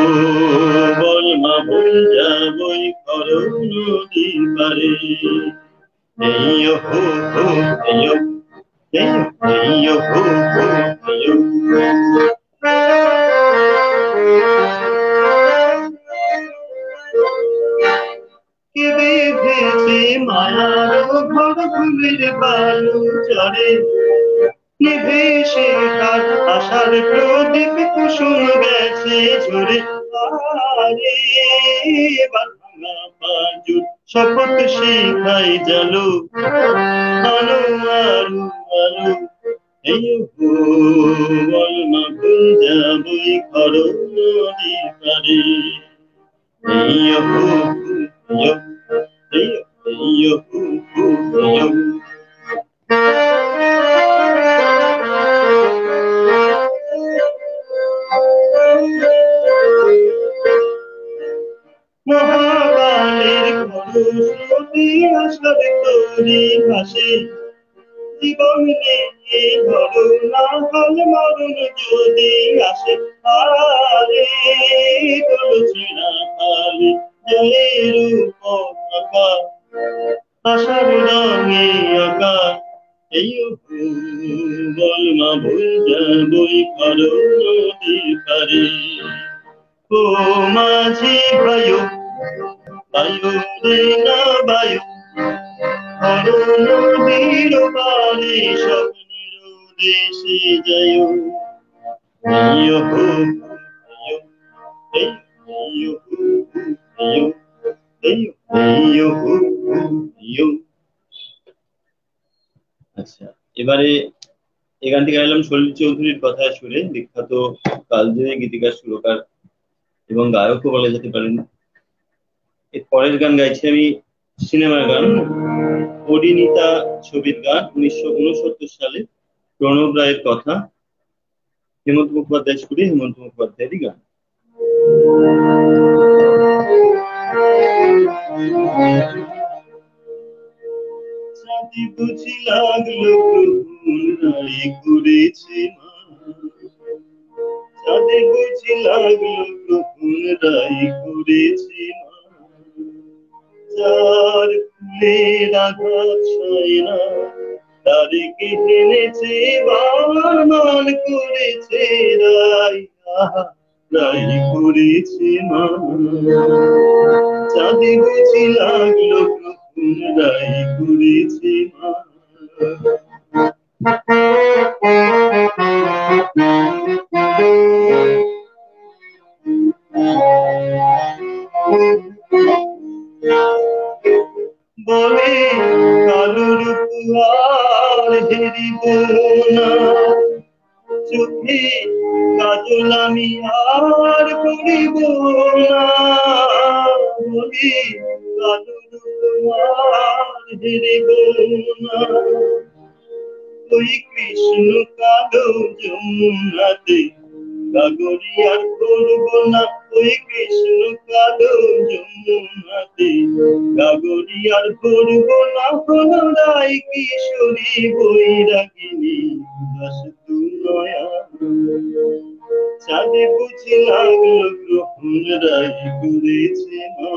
বল মা বল যাবই করো নদী পারে। এই হো হো এই হেইয়ো হো হো হেইয়ো। কে বেঁধেছে মায়ার ঘর ঘুমের বালু চরে, নিভে সে কার আশার প্রদীপ কুসুম গেছে ঝরে। আরে ভাঙা পাজু শপথ শিখাই জালো, আলো আলো আলো। এই হো বল মা ভুল যাবই করো নদী পারে। এই হো এই হো হো মহাকালের খরস্রোতে আসার তরি ভাসে, জীবন নিয়ে ধরো না হল মরণ যদি আসে। আরে দোল ছেঁড়া খালে জলের উপত্যকা, আশার রঙে আঁকা। এই বল মা ভুল যাবই করো নদীর পারে। ও মাঝি ভাইয়ো, বায়ো রে না বায়ো, বড় নদীর পারে স্বপ্নের দেশে যাইও। হেইয়ো হো হেইয়ো, হেইয়ো হো হেইয়ো, হেইয়ো হো হেইয়ো। আচ্ছা, এবারে এই গানটি গাইলাম সলিল চৌধুরীর কথায় সুরে, বিখ্যাত কালজয়ী গীতিকার, সুরকার এবং গায়কও বলা যেতে পারেন। এর পরের গান গাইছি আমি সিনেমার গান, পরিণীতা ছবির গান, 1969 সালে, প্রণব রায়ের কথা, হেমন্ত মুখোপাধ্যায় সুরে, হেমন্ত মুখোপাধ্যায়েরই গান। চাঁদি বুঝি লাগলো প্রভুর রায় করেছে মা, চাঁদে বুঝি লাগলো গ্রহণ রাই করেছে মা, যার ফুলের আঘাত সয় না তারে কে এনেছে বাবার মান করেছে রাই, রাই করেছে মা। চাঁদে বুঝি লাগলো গ্রহণ রাই করেছে মা। বলে কারোর উপহার হেরিব না, চোখে কাজল আমি আর করিব না। বলে কারোর উপহার হেরিব না, ওই কৃষ্ণ কালো যমুনাতে গাগরিয়ার করব না। ওই কৃষ্ণ কালো যমুনাতে গাগরিয়ার করব না। হলো রাই কিশোরী বৈরাগিনী দাস তু নয়া, চাঁদে বুঝি লাগলো গ্রহণ রাই করেছে মা।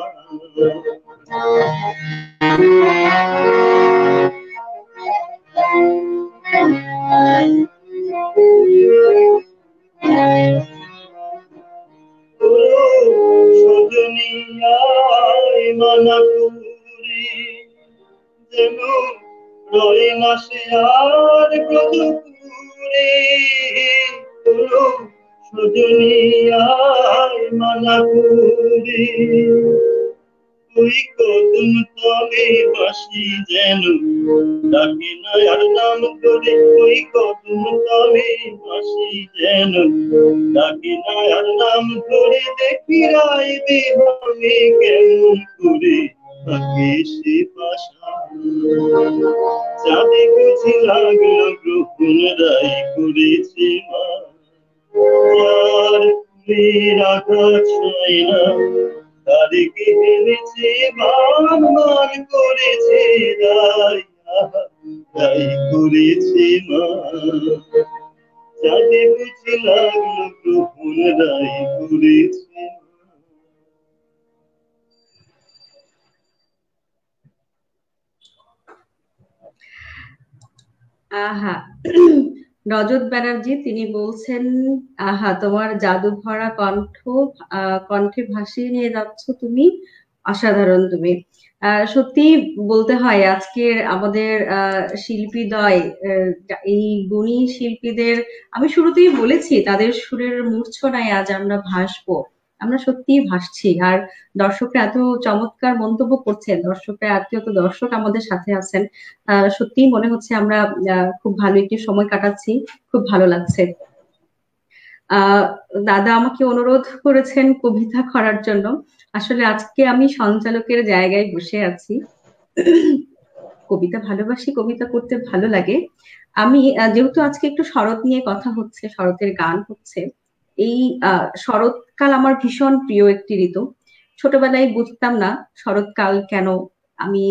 সজনিয়ায় মানা করি যেন রয়ে না সে আর ব্রজপুরে। সজনিয়ায় মানা করি ওই কদম তলে বাসি যেন ডাকে না আর নাম করে। ওই কদম তলে বাসি যেন ডাকে না আর নাম করে। দেখি রায় বিভাগে কেমন করে থাকে সে পাশা, চাঁদে বুঝি লাগলো গ্রহণ রাই করেছে মা। যার ফুলের আঘাত সয় না তারে কে এনেছে মান, মান করেছে রাই, রাই করেছে মা। চাঁদে বুঝি লাগলো গ্রহণ রাই করেছে। আহা, রজত ব্যানার্জি তিনি বলছেন, আহা তোমার জাদু ভরা কণ্ঠে ভাসিয়ে নিয়ে যাচ্ছ তুমি, অসাধারণ তুমি। সত্যি বলতে হয় আজকের আমাদের শিল্পীদ্বয়, এই গুণী শিল্পীদের আমি শুরুতেই বলেছি তাদের সুরের মূর্ছনায় আজ আমরা ভাসবো, আমরা সত্যিই ভাসছি। আর দর্শকরা এত চমৎকার মন্তব্য করছেন, দর্শকরা এত দর্শক আমাদের সাথে আছেন, সত্যিই মনে হচ্ছে আমরা খুব ভালো একটি সময় কাটাচ্ছি, খুব ভালো লাগছে। দাদা আমাকে অনুরোধ করেছেন কবিতা করার জন্য। আসলে আজকে আমি সঞ্চালকের জায়গায় বসে আছি, কবিতা ভালোবাসি, কবিতা করতে ভালো লাগে। আমি যেহেতু আজকে একটু শরৎ নিয়ে কথা হচ্ছে, শরতের গান হচ্ছে, এই শরৎকাল আমার ভীষণ প্রিয় একটি ঋতু। ছোটবেলায় বুঝতাম না শরৎকাল কেন, আমি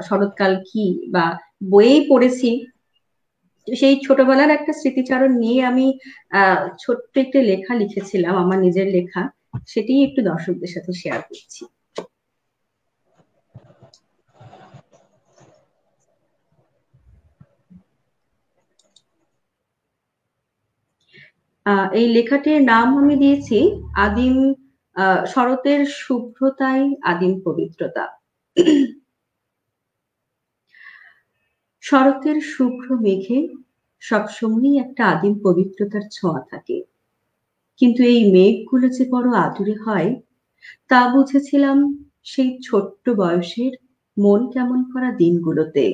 শরৎকাল কি বা বইয়েই পড়েছি। সেই ছোটবেলার একটা স্মৃতিচারণ নিয়ে আমি ছোট্ট একটি লেখা লিখেছিলাম, আমার নিজের লেখা, সেটি একটু দর্শকদের সাথে শেয়ার করছি। এই লেখাটির নাম আমি দিয়েছি আদিম, শরতের শুভ্রতাই আদিম পবিত্রতা। শরতের শুভ্র মেঘে সবসময়ই একটা আদিম পবিত্রতার ছোঁয়া থাকে, কিন্তু এই মেঘগুলো যে বড় আদুরে হয় তা বুঝেছিলাম সেই ছোট্ট বয়সের মন কেমন করা দিনগুলোতে।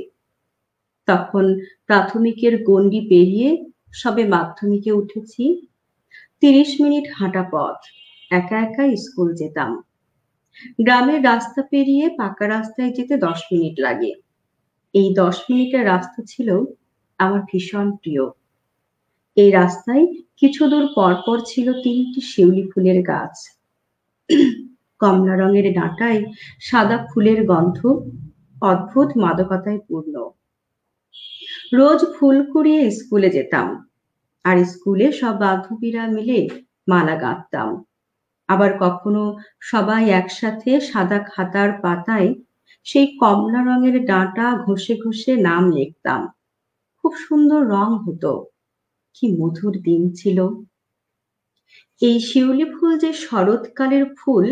তখন প্রাথমিকের গণ্ডি পেরিয়ে সবে মাধ্যমিকে উঠেছি। 30 মিনিট হাঁটা পথ, একা একা স্কুল যেতাম। গ্রামের রাস্তা পেরিয়ে পাকা রাস্তায় যেতে 10 মিনিট লাগে। এই 10 মিনিটের রাস্তা ছিল আমার ভীষণ প্রিয়। এই রাস্তায় কিছু দূর পর পর ছিল 3টি শিউলি ফুলের গাছ। কমলা রঙের ডাঁটায় সাদা ফুলের গন্ধ অদ্ভুত মাদকতায় পূর্ণ। রোজ ফুল কুড়িয়ে স্কুলে যেতাম, আর স্কুলে সব বান্ধবীরা মিলে মালা গাঁথতাম। আবার কখনো সবাই একসাথে সাদা খাতার পাতায় সেই কমলা রঙের ডাঁটা ঘষে ঘষে নাম লিখতাম। খুব সুন্দর রং হতো। কি মধুর দিন ছিল। এই শিউলি ফুল যে শরৎকালের ফুল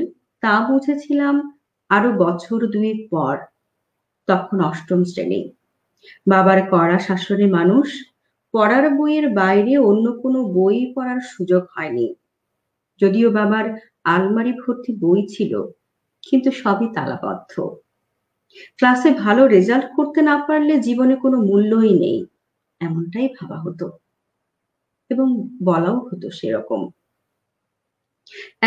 তা বুঝেছিলাম আরো বছর দুয়েক পর। তখন অষ্টম শ্রেণী। বাবার কড়া শাসনে মানুষ, পড়ার বইয়ের বাইরে অন্য কোনো বই পড়ার সুযোগ হয়নি। যদিও বাবার আলমারি ভর্তি বই ছিল, কিন্তু সবই তালাবদ্ধ। ক্লাসে ভালো রেজাল্ট করতে না পারলে জীবনে কোনো মূল্যই নেই, এমনটাই ভাবা হতো এবং বলাও হতো সেরকম।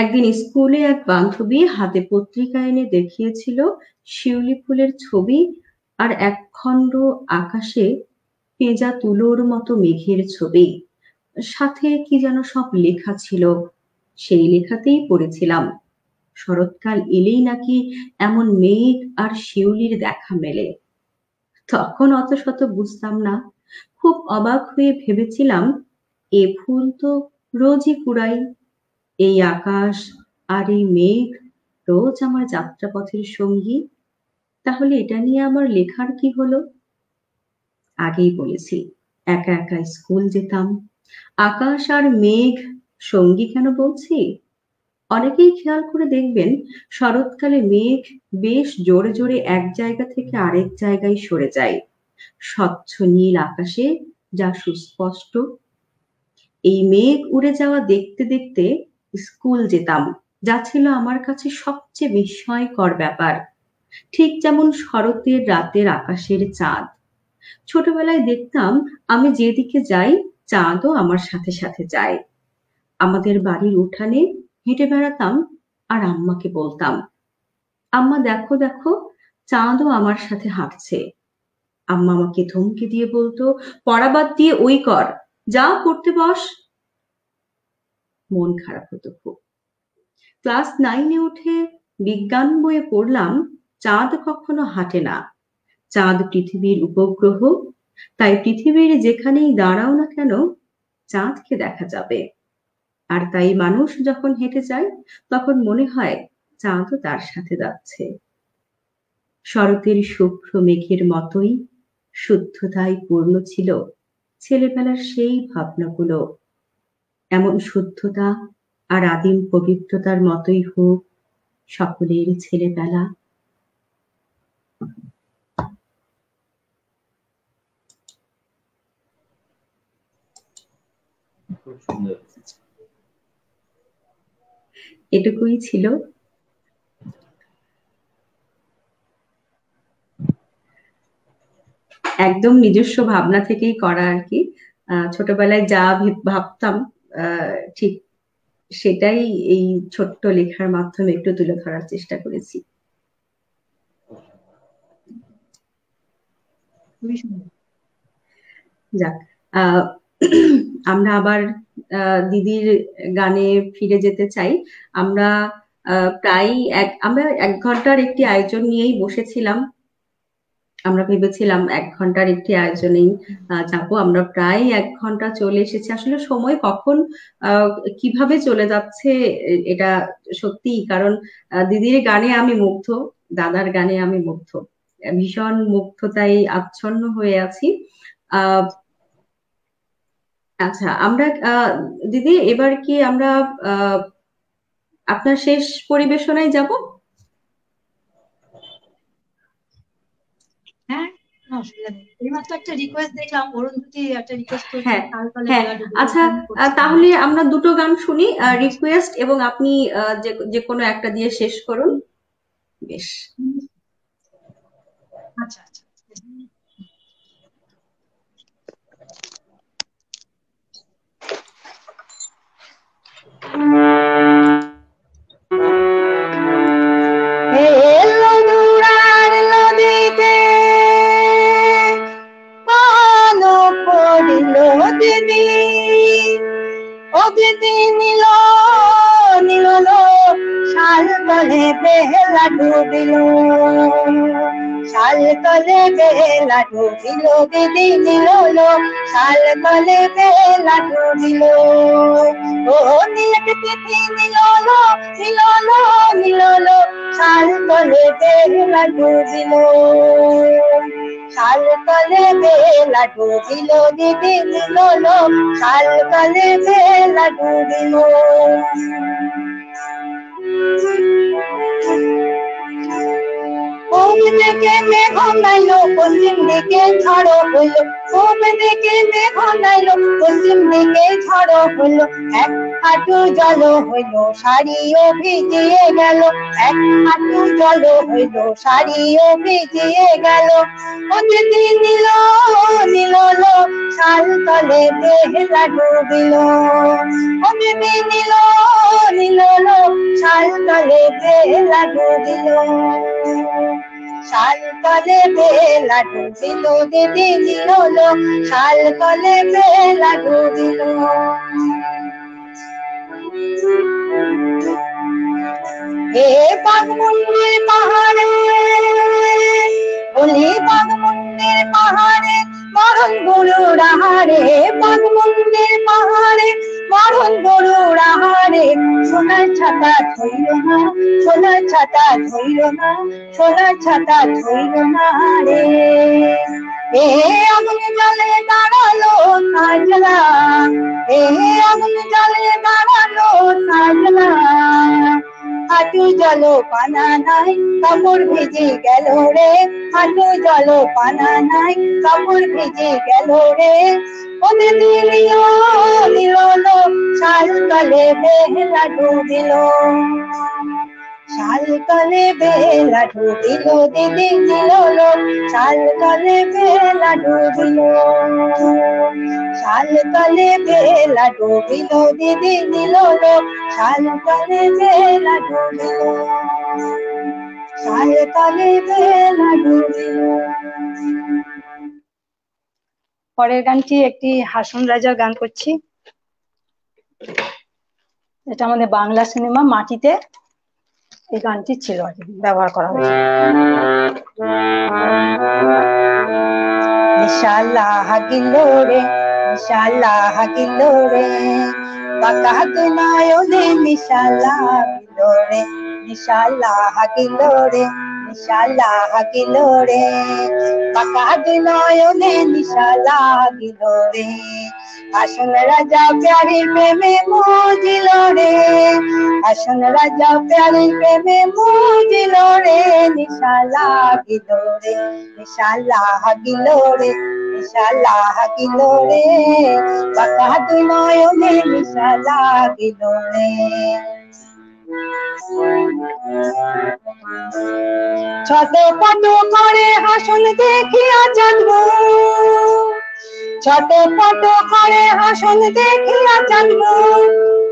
একদিন স্কুলে এক বান্ধবী হাতে পত্রিকা এনে দেখিয়েছিল শিউলি ফুলের ছবি আর একখণ্ড আকাশে পেঁজা তুলোর মতো মেঘের ছবি, সাথে কি যেন সব লেখা ছিল। সেই লেখাতেই পড়েছিলাম শরৎকাল এলেই নাকি এমন মেঘ আর শিউলির দেখা মেলে। তখন অত শত বুঝতাম না, খুব অবাক হয়ে ভেবেছিলাম এ ফুল তো রোজই কুড়াই। এই আকাশ আর এই মেঘ রোজ আমার যাত্রাপথের সঙ্গী, তাহলে এটা নিয়ে আমার লেখার কি হলো? আগেই বলেছি একা একা স্কুল যেতাম। আকাশ আর মেঘ সঙ্গী কেন বলছি? অনেকেই খেয়াল করে দেখবেন শরৎকালে মেঘ বেশ জোরে জোরে এক জায়গা থেকে আরেক জায়গায় সরে যায়, স্বচ্ছ নীল আকাশে যা সুস্পষ্ট। এই মেঘ উড়ে যাওয়া দেখতে দেখতে স্কুল যেতাম, যা ছিল আমার কাছে সবচেয়ে বিস্ময়কর ব্যাপার। ঠিক যেমন শরতের রাতের আকাশের চাঁদ। ছোটবেলায় দেখতাম আমি যেদিকে যাই চাঁদও আমার সাথে সাথে যায়। আমাদের বাড়ির উঠানে হেঁটে বেড়াতাম আর আম্মাকে বলতাম, আম্মা দেখো দেখো চাঁদও আমার সাথে হাঁটছে। আম্মা আমাকে ধমকে দিয়ে বলতো, পড়া বাদ দিয়ে ওই কর, যা পড়তে বস। মন খারাপ হতো খুব। ক্লাস 9-এ উঠে বিজ্ঞান বইয়ে পড়লাম চাঁদ কখনো হাঁটে না, চাঁদ পৃথিবীর উপগ্রহ, তাই পৃথিবীর যেখানেই দাঁড়াও না কেন চাঁদকে দেখা যাবে। আর তাই মানুষ যখন হেঁটে যায় তখন মনে হয় চাঁদও তার সাথে যাচ্ছে। শরতের শুভ্র মেঘের মতোই শুদ্ধতায় পূর্ণ ছিল ছেলেবেলার সেই ভাবনাগুলো। এমন শুদ্ধতা আর আদিম পবিত্রতার মতোই হোক সকলের ছেলেবেলা। খুব সুন্দর। এটুকুই ছিল। একদম নিজস্ব ভাবনা থেকেই করা আর কি। ছোটবেলায় যা ভাবতাম ঠিক সেটাই এই ছোট্ট লেখার মাধ্যমে একটু তুলে ধরার চেষ্টা করেছি। যাক, আমরা আবার দিদির গানে ফিরে যেতে চাই। আমরা প্রায় আমরা 1 ঘন্টার একটি আয়োজন নিয়েই বসেছিলাম। আমরা ভেবেছিলাম 1 ঘন্টার একটি আয়োজনেই যাবো। আমরা প্রায় 1 ঘন্টা চলে এসেছি। আসলে সময় কখন কিভাবে চলে যাচ্ছে এটা সত্যিই, কারণ দিদির গানে আমি মুগ্ধ, দাদার গানে আমি মুগ্ধ, ভীষণ মুগ্ধতায় আচ্ছন্ন হয়ে আছি। আচ্ছা, আমরা দিদি এবার কি আমরা আপনার শেষ পরিবেশনায় যাব? হ্যাঁ, অসুবিধা নেই। এইমাত্র একটা রিকোয়েস্ট দেখলাম, অরুন্ধতী একটা রিকোয়েস্ট করেছে, হ্যাঁ তারপরে হ্যাঁ, আচ্ছা তাহলে আমরা দুটো গান শুনি, রিকোয়েস্ট এবং আপনি যে কোনো একটা দিয়ে শেষ করুন। বেশ, আচ্ছা আচ্ছা। নদীতে পানো পড়িল দিদি, ও দিদি নীল নীল শাল তলে বেলা ডুবিল। শাল তলে বেলা ডুবিল দিদি নিললো শাল তলে বেলা ডুবিল ও নীলক তিথি নিললো নিললো নিললো শাল তলে বেলা ডুবিল শাল তলে বেলা ডুবিল দিদি নিললো শাল তলে বেলা ডুবিল পূব দিকে মেঘ নাইলো পশ্চিম দিকে ঝড় হইলো পূব দিকে মেঘ নাইলো পশ্চিম দিকে ঝড় হইলো এক হাঁটু জল হইলো শাড়িও ভিজিয়ে গেল এক হাঁটু জল হইলো শাড়িও ভিজিয়ে গেল ও দিদি নিল নিল শাল তলে বেলা ডুবিল ও দিদি নিল নিল শাল তলে বেলা ডুবিল শাল তলে বেলা ডুবিল দিদি নিল শাল তলে বেলা ডুবিল হে বাঘমুন্ডির পাহাড়ে বলি বাঘমুন্ডির পাহাড়ে মরণ গরুর আহারে বাঘমুন্ডির পাহাড়ে মরণ গরুর আহারে সোনার ছাতা ধইল না সোনার ছাতা ধইল না সোনার ছাতা ধইল না রে এ আগুন জলে দাঁড়ালো সাজলা এ আগুন জলে দাঁড়ালো সাজলা হাঁটু জল পানা নাই কাপড় ভিজে গেল রে হাঁটু জল পানা নাই কাপড় ভিজে গেল রে ও দিদি নিল শাল তলে বেলা ডুবিল শাল তলে বেলা ডুবিল দিদি নিল শাল তলে বেলা ডুবিল শাল তলে বেলা ডুবিল দিদি নিল শাল তলে বেলা ডুবিল শাল তলে বেলা ডুবিল পরের গানটি একটি হাসন রাজার গান করছি এটা আমাদের বাংলা সিনেমা মাটিতে এই গানটি ছিল ব্যবহার করা হয়েছে নিশালা হাগিল রে নিশালা হাগিল রে বাঁকা নয়নে নিশালা হাগিল রে নিশালা হাগিল রে নিশালা হাগিল রে বাঁকা নয়নে নিশালা হাগিল রে আসন রাজা প্যারির প্রেমে মজিল রে আসন রাজা প্যারির প্রেমে মজিল রে নিশালা হাগিল রে নিশালা হাগিল রে নিশালা হাগিল রে বাঁকা নয়নে নিশালা হাগিল রে ছটপট করে হাসন দেখিয়া জানবো ছটপট করে হাসন দেখিয়া জানবো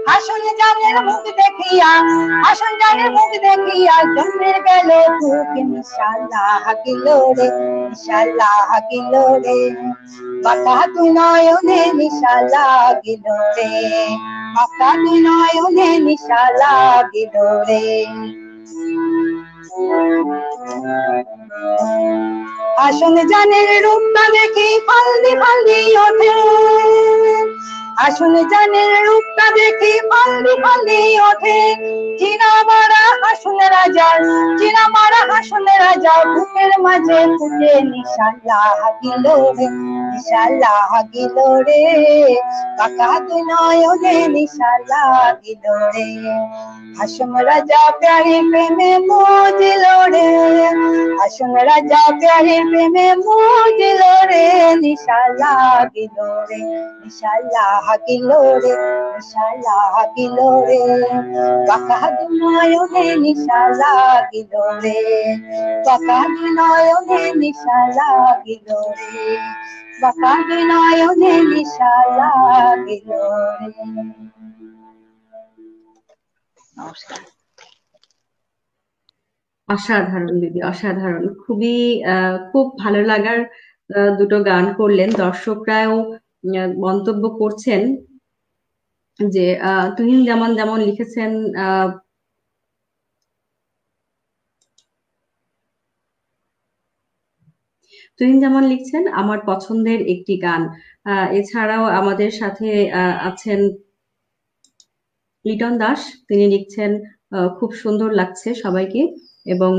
হাসন জানের মুখ দেখিয়া হাসন জানের মুখ দেখিয়া জন্মের গেল তোকে নিশালা হাগিল রে নিশালা হাগিল রে বাঁকা নয়নে নিশালা হাগিল রে বাঁকা নয়নে নিশালা হাগিল রে আসন জানের রূপটা দেখি ফালদি ফালদি ওঠে আসন জানের রূপটা দেখি ফালদি ফালদি ওঠে চিনা মারা হাসন রাজার চিনা মারা হাসন রাজা বুকের মাঝে ফুটে নিশালা হাগিল রে নিশালা হাগিল রে বাঁকা নয়নে নিশালা হাগিল রে হাসন রাজা প্যারির প্রেমে মজিল রে হাসন রাজা প্যারির প্রেমে মজিল রে নিশালা হাগিল রে নিশালা হাগিল রে নিশালা হাগিল রে বাঁকা নয়নে নিশালা হাগিল রে বাঁকা নয়নে নিশালা হাগিল রে বাঁকা নয়নে নিশালা হাগিল রে নমস্কার অসাধারণ দিদি, অসাধারণ। খুব ভালো লাগার দুটো গান করলেন। দর্শকরাও মন্তব্য করছেন যে তুহিন যেমন যেমন লিখেছেন তুহিন জামান লিখছেন আমার পছন্দের একটি গান। এছাড়াও আমাদের সাথে আছেন লিটন দাস, তিনি লিখছেন খুব সুন্দর লাগছে সবাইকে, এবং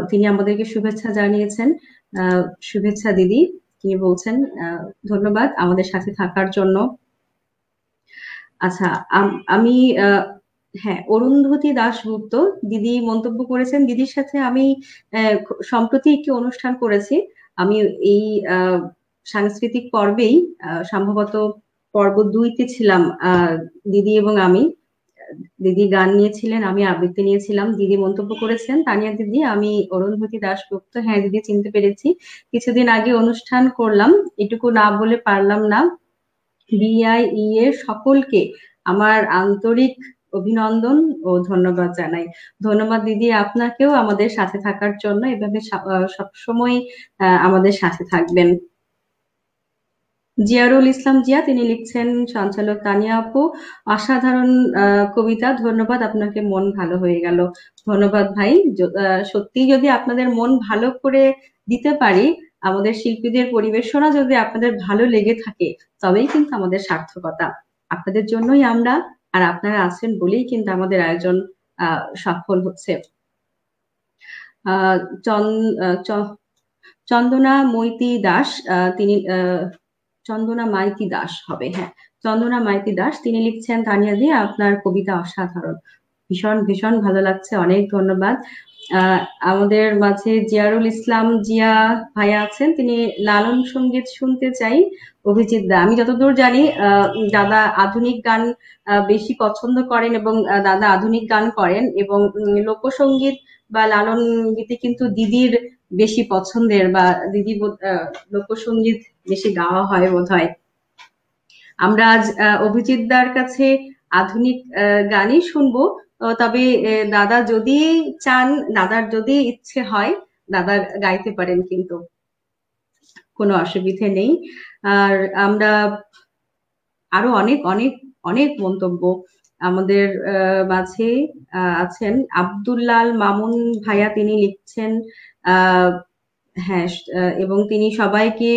তিনি আমাদেরকে শুভেচ্ছা জানিয়েছেন। শুভেচ্ছা দিদি, তিনি বলছেন ধন্যবাদ আমাদের সাথে থাকার জন্য। আচ্ছা, আমি হ্যাঁ, অরুন্ধতী দাশগুপ্ত দিদি মন্তব্য করেছেন, দিদির সাথে আমি সম্প্রতি একটি অনুষ্ঠান করেছি। আমি এই সাংস্কৃতিক পর্বেই সম্ভবত পর্ব 2-তে ছিলাম, দিদি এবং আমি। দিদি গান নিয়েছিলেন, আমি আবৃত্তি নিয়েছিলাম। দিদি মন্তব্য করেছেন, তানিয়া দিদি আমি অরুন্ধতী দাশগুপ্ত। হ্যাঁ দিদি, চিনতে পেরেছি। কিছুদিন আগে অনুষ্ঠান করলাম, এটুকু না বলে পারলাম না। বিআইই এর সকলকে আমার আন্তরিক অভিনন্দন ও ধন্যবাদ জানাই। ধন্যবাদ দিদি আপনাকেও আমাদের সাথে থাকার জন্য, এভাবে সবসময় আমাদের সাথে থাকবেন। জিয়ারুল ইসলাম জিয়া, তিনি লিখছেন সঞ্চালক তানিয়া আপু অসাধারণ কবিতা, ধন্যবাদ আপনাকে, মন ভালো হয়ে গেল। ধন্যবাদ ভাই, সত্যি যদি আপনাদের মন ভালো করে দিতে পারি, আমাদের শিল্পীদের পরিবেশনা যদি আপনাদের ভালো লেগে থাকে, তবেই কিন্তু আমাদের সার্থকতা। আপনাদের জন্যই আমরা, আর আপনারা আছেন বলেই কিন্তু আমাদের আয়োজন সফল হচ্ছে। চন্দনা মৈতি দাস, তিনি চন্দনা মাইতি দাস হবে, হ্যাঁ চন্দনা মাইতি দাস, তিনি লিখছেন তানিয়া দি আপনার কবিতা অসাধারণ, ভীষণ ভীষণ ভালো লাগছে, অনেক ধন্যবাদ। আমাদের মাঝে জিয়ারুল ইসলাম জিয়া ভাইয়া আছেন, তিনি লালন সঙ্গীত শুনতে চাই অভিজিৎ দা। আমি যতদূর জানি দাদা আধুনিক গান বেশি পছন্দ করেন, এবং দাদা আধুনিক গান করেন, এবং লোকসঙ্গীত বা লালন গীতি কিন্তু দিদির বেশি পছন্দের, বা দিদি লোকসঙ্গীত বেশি গাওয়া হয় বোধহয়। আমরা আজ অভিজিৎ দার কাছে আধুনিক গানই শুনবো, তবে দাদা যদি চান, দাদার যদি ইচ্ছে হয়, দাদা গাইতে পারেন, কিন্তু কোনো অসুবিধে নেই। আর আমরা আরো অনেক অনেক অনেক মন্তব্য আমাদের মাঝে আছেন আব্দুল্লাল মামুন ভাইয়া, তিনি লিখছেন হ্যাঁ, এবং তিনি সবাইকে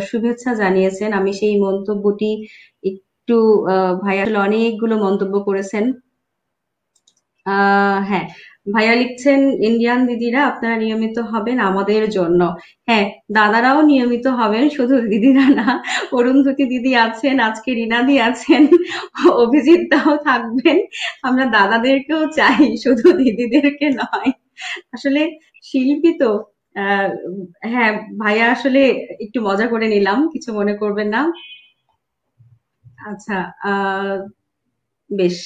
শুভেচ্ছা জানিয়েছেন। আমি সেই মন্তব্যটি একটু ভাইয়া অনেকগুলো মন্তব্য করেছেন। হ্যাঁ, ভাইয়া লিখছেন ইন্ডিয়ান দিদিরা আপনারা নিয়মিত হবেন আমাদের জন্য। হ্যাঁ, দাদারাও নিয়মিত হবেন, শুধু দিদিরা না। অরুন্ধতী দিদি আছেন, আজকে রিনাদি আছেন, অভিজিৎ দাও থাকবেন। আমরা দাদাদেরকেও চাই, শুধু দিদিদেরকে নয়। আসলে শিল্পী তো হ্যাঁ ভাইয়া, আসলে একটু মজা করে নিলাম, কিছু মনে করবেন না। আচ্ছা, বেশ,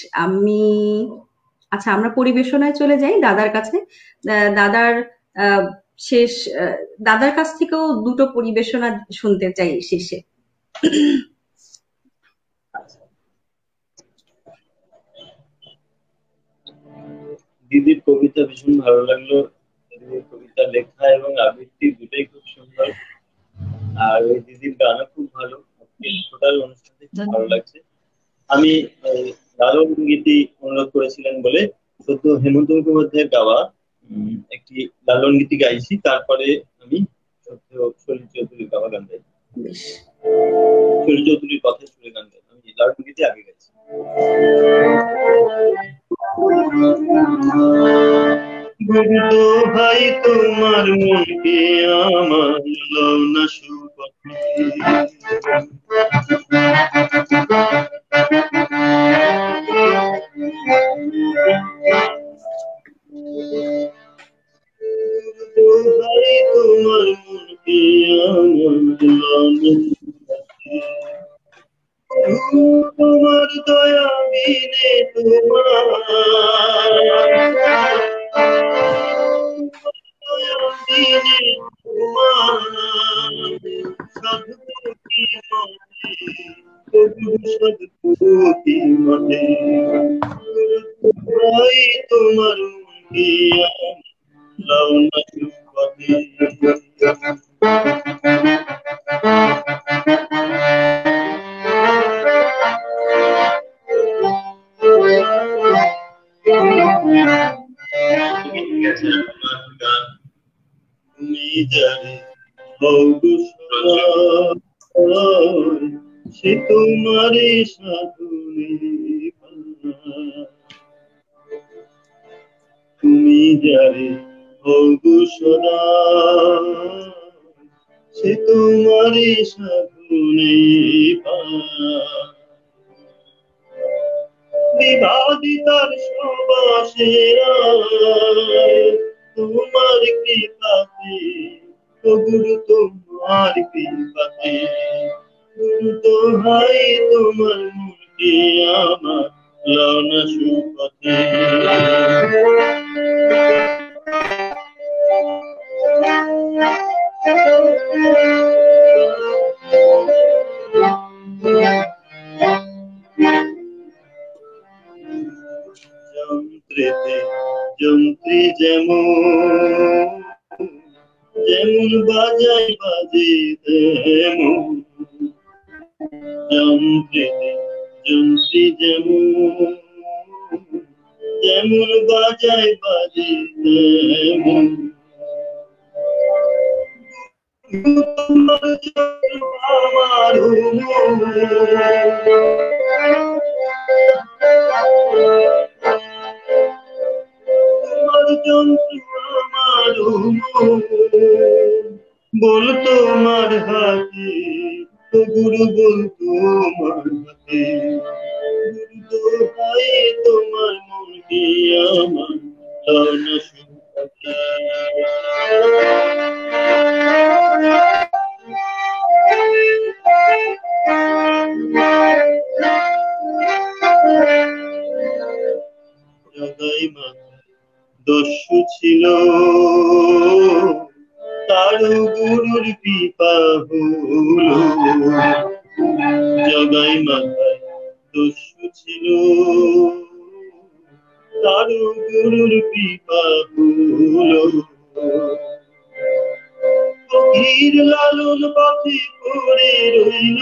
আচ্ছা আমরা পরিবেশনায় চলে যাই দাদার কাছে। দাদার শেষ, দাদার কাছ থেকেও দুটো পরিবেশনা শুনতে চাই শেষে। দিদির কবিতা ভীষণ ভালো লাগলো, দিদির কবিতা লেখা এবং আবৃত্তি দুটোই খুব সুন্দর, আর ওই দিদির গানও খুব ভালো। টোটাল অনুষ্ঠানটি খুব ভালো লাগছে। আমি লালন গীতি অনুরোধ করেছিলেন বলে সদ্য হেমন্ত মুখোপাধ্যায়ের গাওয়া একটি লালন গীতি গাইছি, তারপরে আমি সদ্য সলিল চৌধুরীর গাওয়া গান গাই। সলিল চৌধুরীর কথা শুনে গান গাই, আমি লালন গীতি আগে গাইছি। ভাই তোমার মনকে আমার লওনা সুপথে, ভাই তোমার মনকে আমার লওনা সুপথে, তোমার দয়া বিনে তোমার দয়া বিনে তোমার সাধুতি মনে, সাধুতি মনে, ভাই তোমার মনকে লওনা সুপথে। তুমি যারে হগু সদয় সে তোমারে সাধনে পায়। তুমি যারে হগু সদয় সে তোমারে সাধনে পায়। বিবাদিতার সবাসে তোমার কৃপাতে, ও গুরু তোমার কৃপাতে, গুরু দোহাই তোমার মূর্তি আমার লওনা সুপথে। যন্ত্রেতে যন্ত্রী যেমন যেমন বাজাই বাজে তেমন, যন্ত্রেতে যন্ত্রী যেমন যেমন বাজাই বাজে তেমন। আমার যন্ত্র আমার বল তোমার হাতে, গুরু বল তোমার হাতে, গুরু দোহাই তোমার মন কি আমার লওনা সুপথে। জগাই মাতা দস্যু ছিল, তারও গুরুর কৃপা হলো। জগাই মাতায় দস্যু ছিল, তারও গুরুর কৃপা হলো। ফকির লালন পথে পড়ে রইল,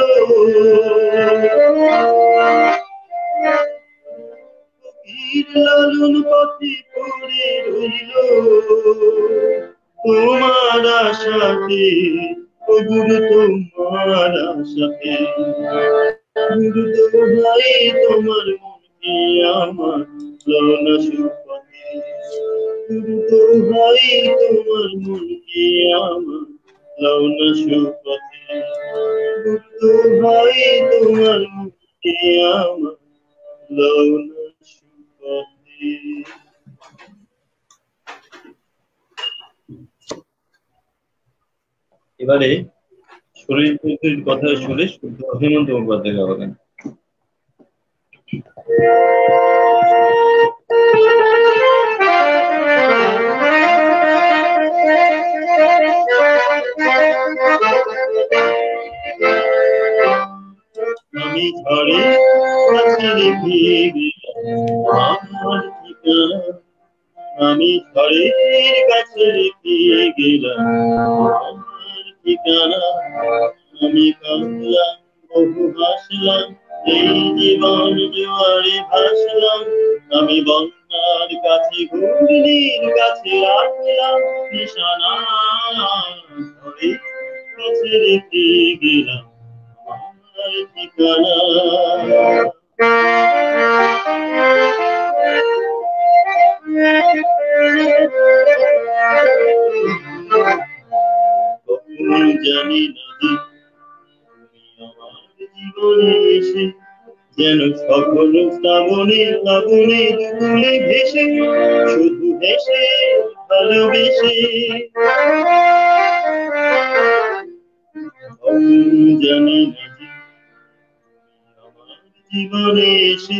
ফকির লালন পথে পড়ে রইল। তোমার আশাতে, ও গুরু তোমার আশাতে, গুরু দোহাই তোমার মন কি আমার লওনা সুপথে। গুরু দোহাই তোমার মন কি আমার লওনা সুপথে। গুরু দোহাই তোমার মন কি আমার লওনা সুপথে। এবারে শরীর চৌধুরীর কথা শুনে শুদ্ধ হেমন্ত মুখোপাধ্যায় গাওয়ালেন। আমি ঝড়ে কাছে রেখে গেলাম আমার ঠিকানা, আমি ঝড়ের কাছে রেখে গেলাম আমার ঠিকানা। আমি কাঁদলাম বহু হাসলাম, এই জীবন জোয়ারে ভাসলাম। আমি বন্যার কাছে ঘূর্ণির কাছে রাখলাম নিশানা, ঝড়ের কাছে রেখে গেলাম আমার ঠিকানা। কখন জানি না যে তুমি আমার জীবনে এসে যেন সকল শ্রাবণে শ্রাবণে দুকুলে ভেসে, শুধু ভেসে ভালোবেসে। কখন জানি না যে আমার জীবনে এসে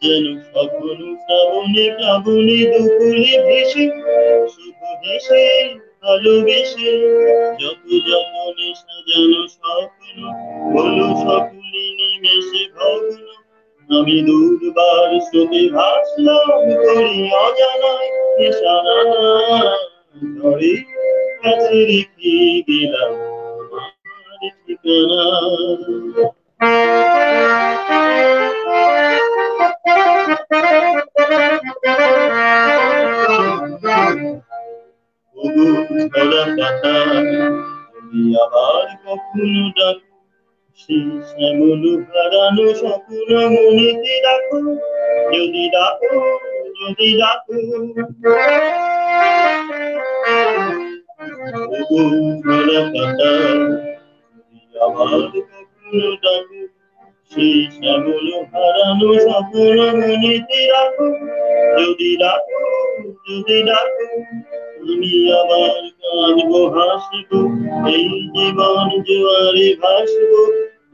যেন সকল শ্রাবণে প্লাবনে দুকুলে ভেসে, শুধু ভেসে ভালোবেসে। যত যতনে সাজানো স্বপ্ন হলো সকলে নিমেষে ভগ্ন। আমি দুর্বার স্রোতে ভাসলাম করি অজানায় নিশানা, ঝড়ের কাছে রেখে গেলাম আমার ঠিকানা। তুমি আবার কখনো ডাকো, সেই শ্যামল হারানো স্বপ্ন মনেতে রাখো, যদি ডাকো, যদি ডাকো। ওগো ঝরা পাতা, তুমি আবার কখনো ডাকো, সেই শ্যামল হারানো স্বপ্ন মনেতে রাখো, যদি ডাকো, যদি ডাকো। আমি আবার কাঁদবো হাসবো, এই জীবন জোয়ারে ভাসবো,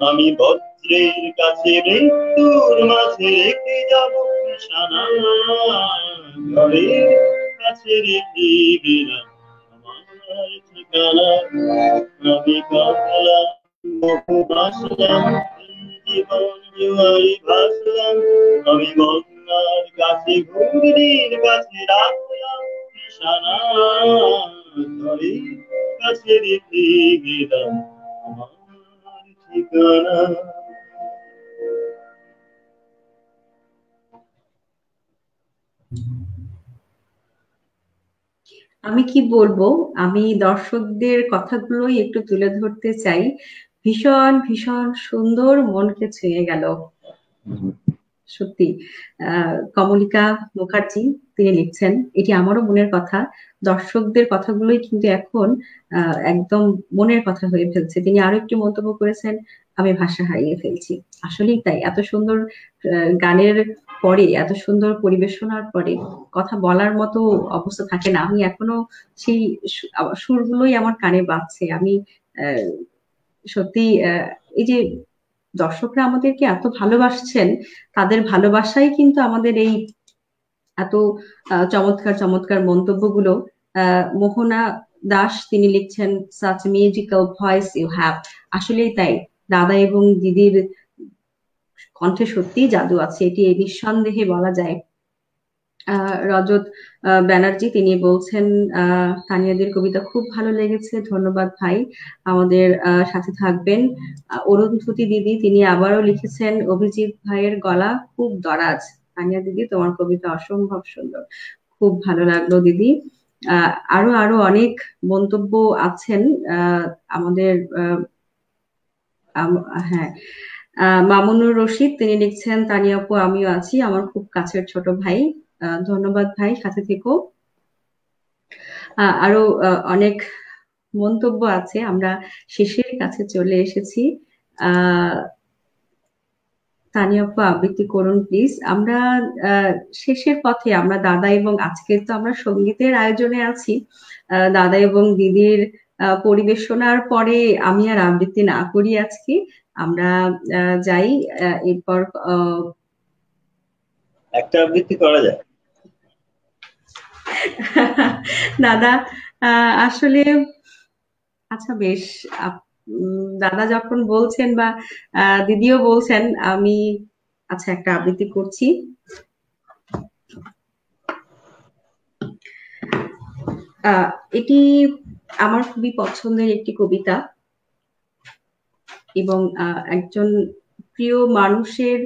আমি বজ্রের কাছে মৃত্যুর মাঝে রেখে যাবো নিশানা, ঘরের কাছে রেখে গেলাম আমার ঠিকানা। আমি কাঁদলাম, বহু হাসলাম, এই জীবন জোয়ারে ভাসলাম, আমি গঙ্গার কাছে ঘুরির কাছে রাখলাম নিশানা, ঘরের কাছে রেখে গেলাম আমার ঠিকানা। আমি কি বলবো, আমি দর্শকদের কথাগুলোই একটু তুলে ধরতে চাই। ভীষণ ভীষণ সুন্দর, মনকে ছুঁয়ে গেল সত্যি। কমলিকা মুখার্জি তিনি লিখছেন, এটি আমারও মনের কথা। দর্শকদের কথাগুলোই কিন্তু এখন একদম মনের কথা হয়ে ফেলছে। তিনি আরো একটি মন্তব্য করেছেন, আমি ভাষা হারিয়ে ফেলছি। আসলেই তাই, এত সুন্দর গানের পরে, এত সুন্দর পরিবেশনার পরে কথা বলার মতো অবস্থা থাকে না। আমি এখনো সেই সুরগুলোই আমার কানে বাজছে। আমি সত্যি এই যে দর্শকরা আমাদেরকে এত ভালোবাসছেন, তাদের ভালোবাসাই কিন্তু আমাদের এই এত চমৎকার চমৎকার মন্তব্যগুলো। মোহনা দাস তিনি লিখছেন, such musical voice you have. আসলেই তাই, দাদা এবং দিদির কণ্ঠে সত্যিই জাদু আছে, এটি নিঃসন্দেহে বলা যায়। রজত ব্যানার্জি তিনি বলছেন, তানিয়াদের কবিতা খুব ভালো লেগেছে, ধন্যবাদ ভাই, আমাদের সাথে থাকবেন। অরুন্ধতী দিদি তিনি আবারও লিখেছেন, অভিজিৎ ভাইয়ের গলা খুব দরাজ। তানিয়া দিদি তোমার কবিতা অসম্ভব সুন্দর, খুব ভালো লাগলো দিদি। আরো আরো অনেক মন্তব্য আছেন আমাদের। হ্যাঁ, মামুনুর রশিদ তিনি লিখছেন, তানিয়া আপু আমিও আছি, আমার খুব কাছের ছোট ভাই। ধন্যবাদ ভাই, সাথে থেকো। আরো অনেক মন্তব্য আছে, আমরা শেষের কাছে চলে এসেছি। তানিয়া আপু আবৃত্তি করুন প্লিজ। আমরা শেষের পথে, আমরা দাদা এবং আজকে তো আমরা সঙ্গীতের আয়োজনে আছি, দাদা এবং দিদির পরিবেশনার পরে আমি আর আবৃত্তি না করি আজকে, আমরা যাই। এরপর একটা আবৃত্তি করা যায়। দাদা আসলে আচ্ছা বেশ, দাদা যখন বলছেন বা দিদিও বলছেন, আমি আচ্ছা একটা আবৃত্তি করছি। এটি আমার খুবই পছন্দের একটি কবিতা, এবং একজন প্রিয় মানুষের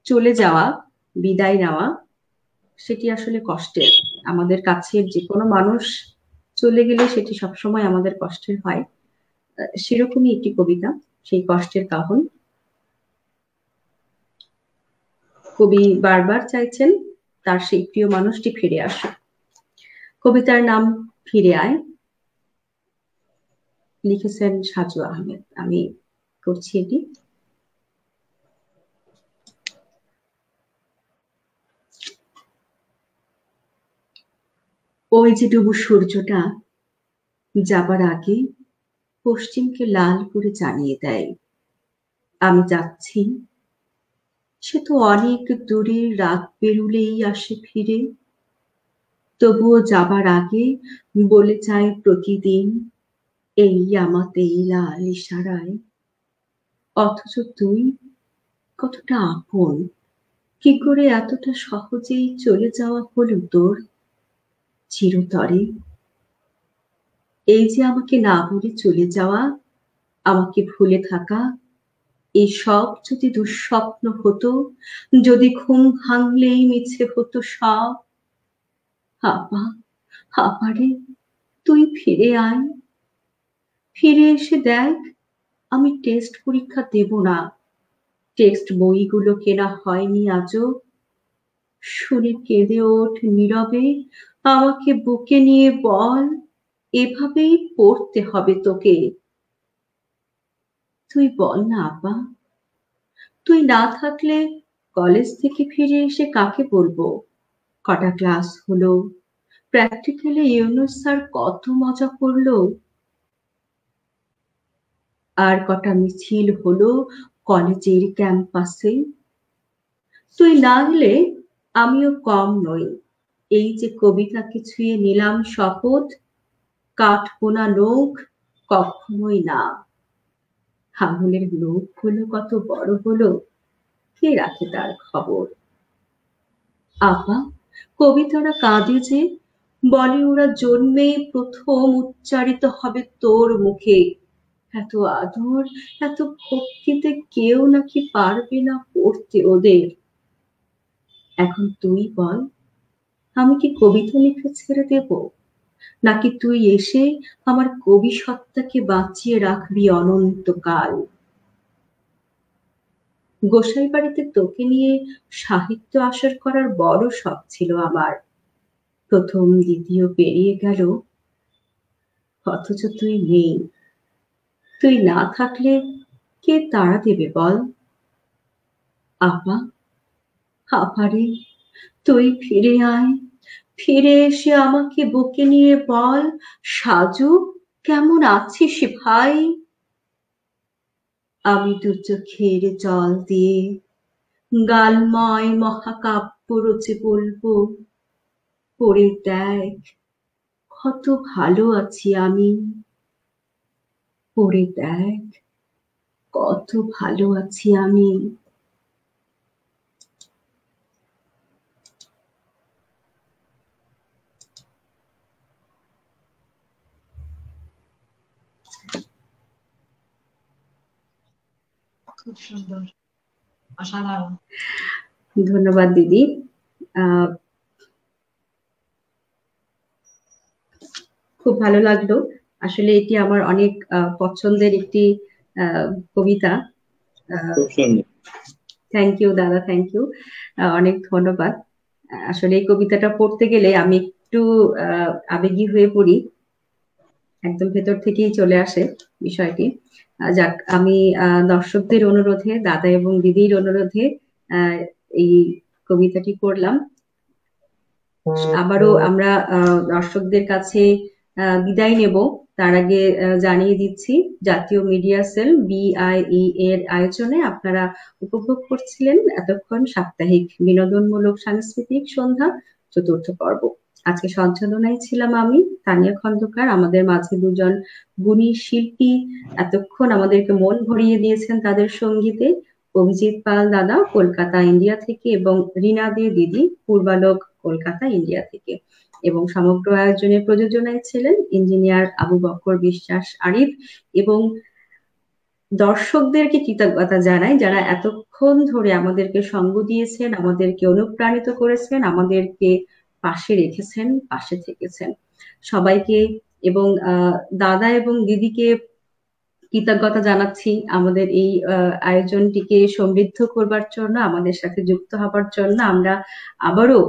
চলে যাওয়া, বিদায় নেওয়া, সেটি আসলে কষ্টের। আমাদের কাছের যে কোনো মানুষ চলে গেলে সেটি সবসময় আমাদের কষ্টের হয়। সেরকমই একটি কবিতা, সেই কষ্টের কাহন। কবি বারবার চাইছেন তার সেই প্রিয় মানুষটি ফিরে আসুক। কবিতার নাম ফিরে আয়, লিখেছেন সাজু আহমেদ। আমি করছি এটি। ওই যে ডুবু সূর্যটা যাবার আগে পশ্চিমকে লাল করে জানিয়ে দেয় আমি যাচ্ছি। সে তো অনেক দূরে, রাত পেরুলেই আসে ফিরে, তবুও যাবার আগে বলে যায় প্রতিদিন এই আমাতে লাল ইশারায়। অথচ তুই কতটা আপন, কি করে এতটা সহজেই চলে যাওয়া হলো তোর চিরতরে। এই যে আমাকে না বলে চলে যাওয়া, আমাকে ভুলে থাকা, এই সব যদি দুঃস্বপ্ন হতো, যদি ঘুম ভাঙলেই মিছে হতো সব। আপা, আপারে তুই ফিরে আয়, ফিরে এসে দেখ আমি টেস্ট পরীক্ষা দেব না, টেক্সট বইগুলো কেনা হয়নি আজও। শুনে কেঁদে ওঠ নীরবে, আমাকে বুকে নিয়ে বল এভাবেই পড়তে হবে তোকে। তুই বল না আপা, তুই না থাকলে কলেজ থেকে ফিরে এসে কাকে বলবো কটা ক্লাস হলো, প্র্যাকটিক্যালে ইউনুস স্যার কত মজা করলো, আর কটা মিছিল হলো কলেজের ক্যাম্পাসে। তুই না এলে আমিও কম নই, এই যে কবিতাকে ছুঁয়ে নিলাম শপথ, কাটবো না নখ কখনোই না। আঙুলের নখ গুলো কত বড় হলো, কে রাখে তার খবর। আপা কবিতারা কাঁদে যে, বলে ওরা জন্মেই প্রথম উচ্চারিত হবে তোর মুখে। এত আদর এত ভক্তিতে কেউ নাকি পারবে না পড়তে ওদের। এখন তুই বল, আমি কি কবিতা লিখে ছেড়ে দেব, নাকি তুই এসে আমার কবি সত্তাকে বাঁচিয়ে রাখবি অনন্তকাল। গোসাই বাড়িতে তোকে নিয়ে সাহিত্য আসর করার বড় শখ ছিল আমার, প্রথম দ্বিতীয় পেরিয়ে গেল, অথচ তুই নেই। তুই না থাকলে কে তাড়া দেবে বল। আপা আপারে তুই ফিরে আয়, ফিরে এসে আমাকে বুকে নিয়ে বল, সাজু কেমন আছিস ভাই। আমি দু চোখের জল দিয়ে গালময় মহাকাব্য রচে বলবো, পড়ে দেখ কত ভালো আছি আমি, পড়ে দেখ কত ভালো আছি আমি। খুব সুন্দর, অসাধারণ। ধন্যবাদ দিদি। খুব ভালো লাগলো, আসলে এটি আমার অনেক পছন্দের একটি কবিতা। থ্যাংক ইউ দাদা, থ্যাংক ইউ, অনেক ধন্যবাদ। আসলে এই কবিতাটা পড়তে গেলে আমি একটু আবেগী হয়ে পড়ি, একদম ভেতর থেকেই চলে আসে বিষয়টি। যাক, আমি দর্শকদের অনুরোধে, দাদা এবং দিদির অনুরোধে এই কবিতাটি পড়লাম। আবারও আমরা দর্শকদের কাছে বিদায় নেব, তার আগে জানিয়ে দিচ্ছি জাতীয় মিডিয়া সেল BIE এর আয়োজনে আপনারা উপভোগ করছিলেন এতক্ষণ সাপ্তাহিক বিনোদনমূলক সাংস্কৃতিক সন্ধ্যা চতুর্থ পর্ব। আজকে সঞ্চালনায় ছিলাম আমি তানিয়া খন্দকার। আমাদের মাঝে দুজন গুণী শিল্পী এতক্ষণ আমাদেরকে মন ভরিয়ে দিয়েছেন তাদের সঙ্গীতে, অভিজিৎ পাল দাদা কলকাতা ইন্ডিয়া থেকে এবং রীনা দে দিদি পূর্বালোক কলকাতা ইন্ডিয়া থেকে। এবং সমগ্র আয়োজনে প্রযোজনায় ছিলেন ইঞ্জিনিয়ার আবু বকর বিশ্বাস আরিফ। এবং দর্শকদেরকে কৃতজ্ঞতা জানাই যারা এতক্ষণ ধরে আমাদেরকে সঙ্গ দিয়েছেন, আমাদেরকে অনুপ্রাণিত করেছেন, আমাদেরকে পাশে রেখেছেন, পাশে থেকেছেন সবাইকে। এবং দাদা এবং দিদিকে কৃতজ্ঞতা জানাচ্ছি আমাদের এই আয়োজনটিকে সমৃদ্ধ করবার জন্য, আমাদের সাথে যুক্ত হবার জন্য। আমরা আবারও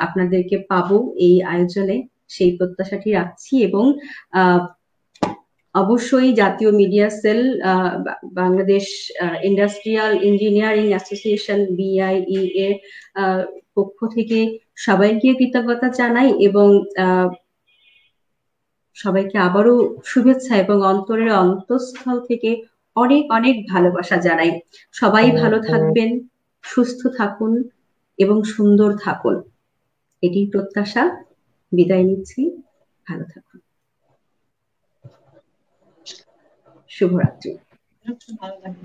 আপনাদেরকে পাবো এই আয়োজনে, সেই প্রত্যাশাটি রাখছি। এবং অবশ্যই জাতীয় media cell, Bangladesh industrial engineering association BIE এর পক্ষ থেকে সবাইকে কৃতজ্ঞতা জানাই এবং সবাইকে আবারও শুভেচ্ছা এবং অন্তরের অন্তঃস্থল থেকে অনেক অনেক ভালোবাসা জানাই। সবাই ভালো থাকবেন, সুস্থ থাকুন এবং সুন্দর থাকুন, এটি প্রত্যাশা। বিদায় নিচ্ছি, ভালো থাকুন, শুভরাত্রি। ভালো লাগবে।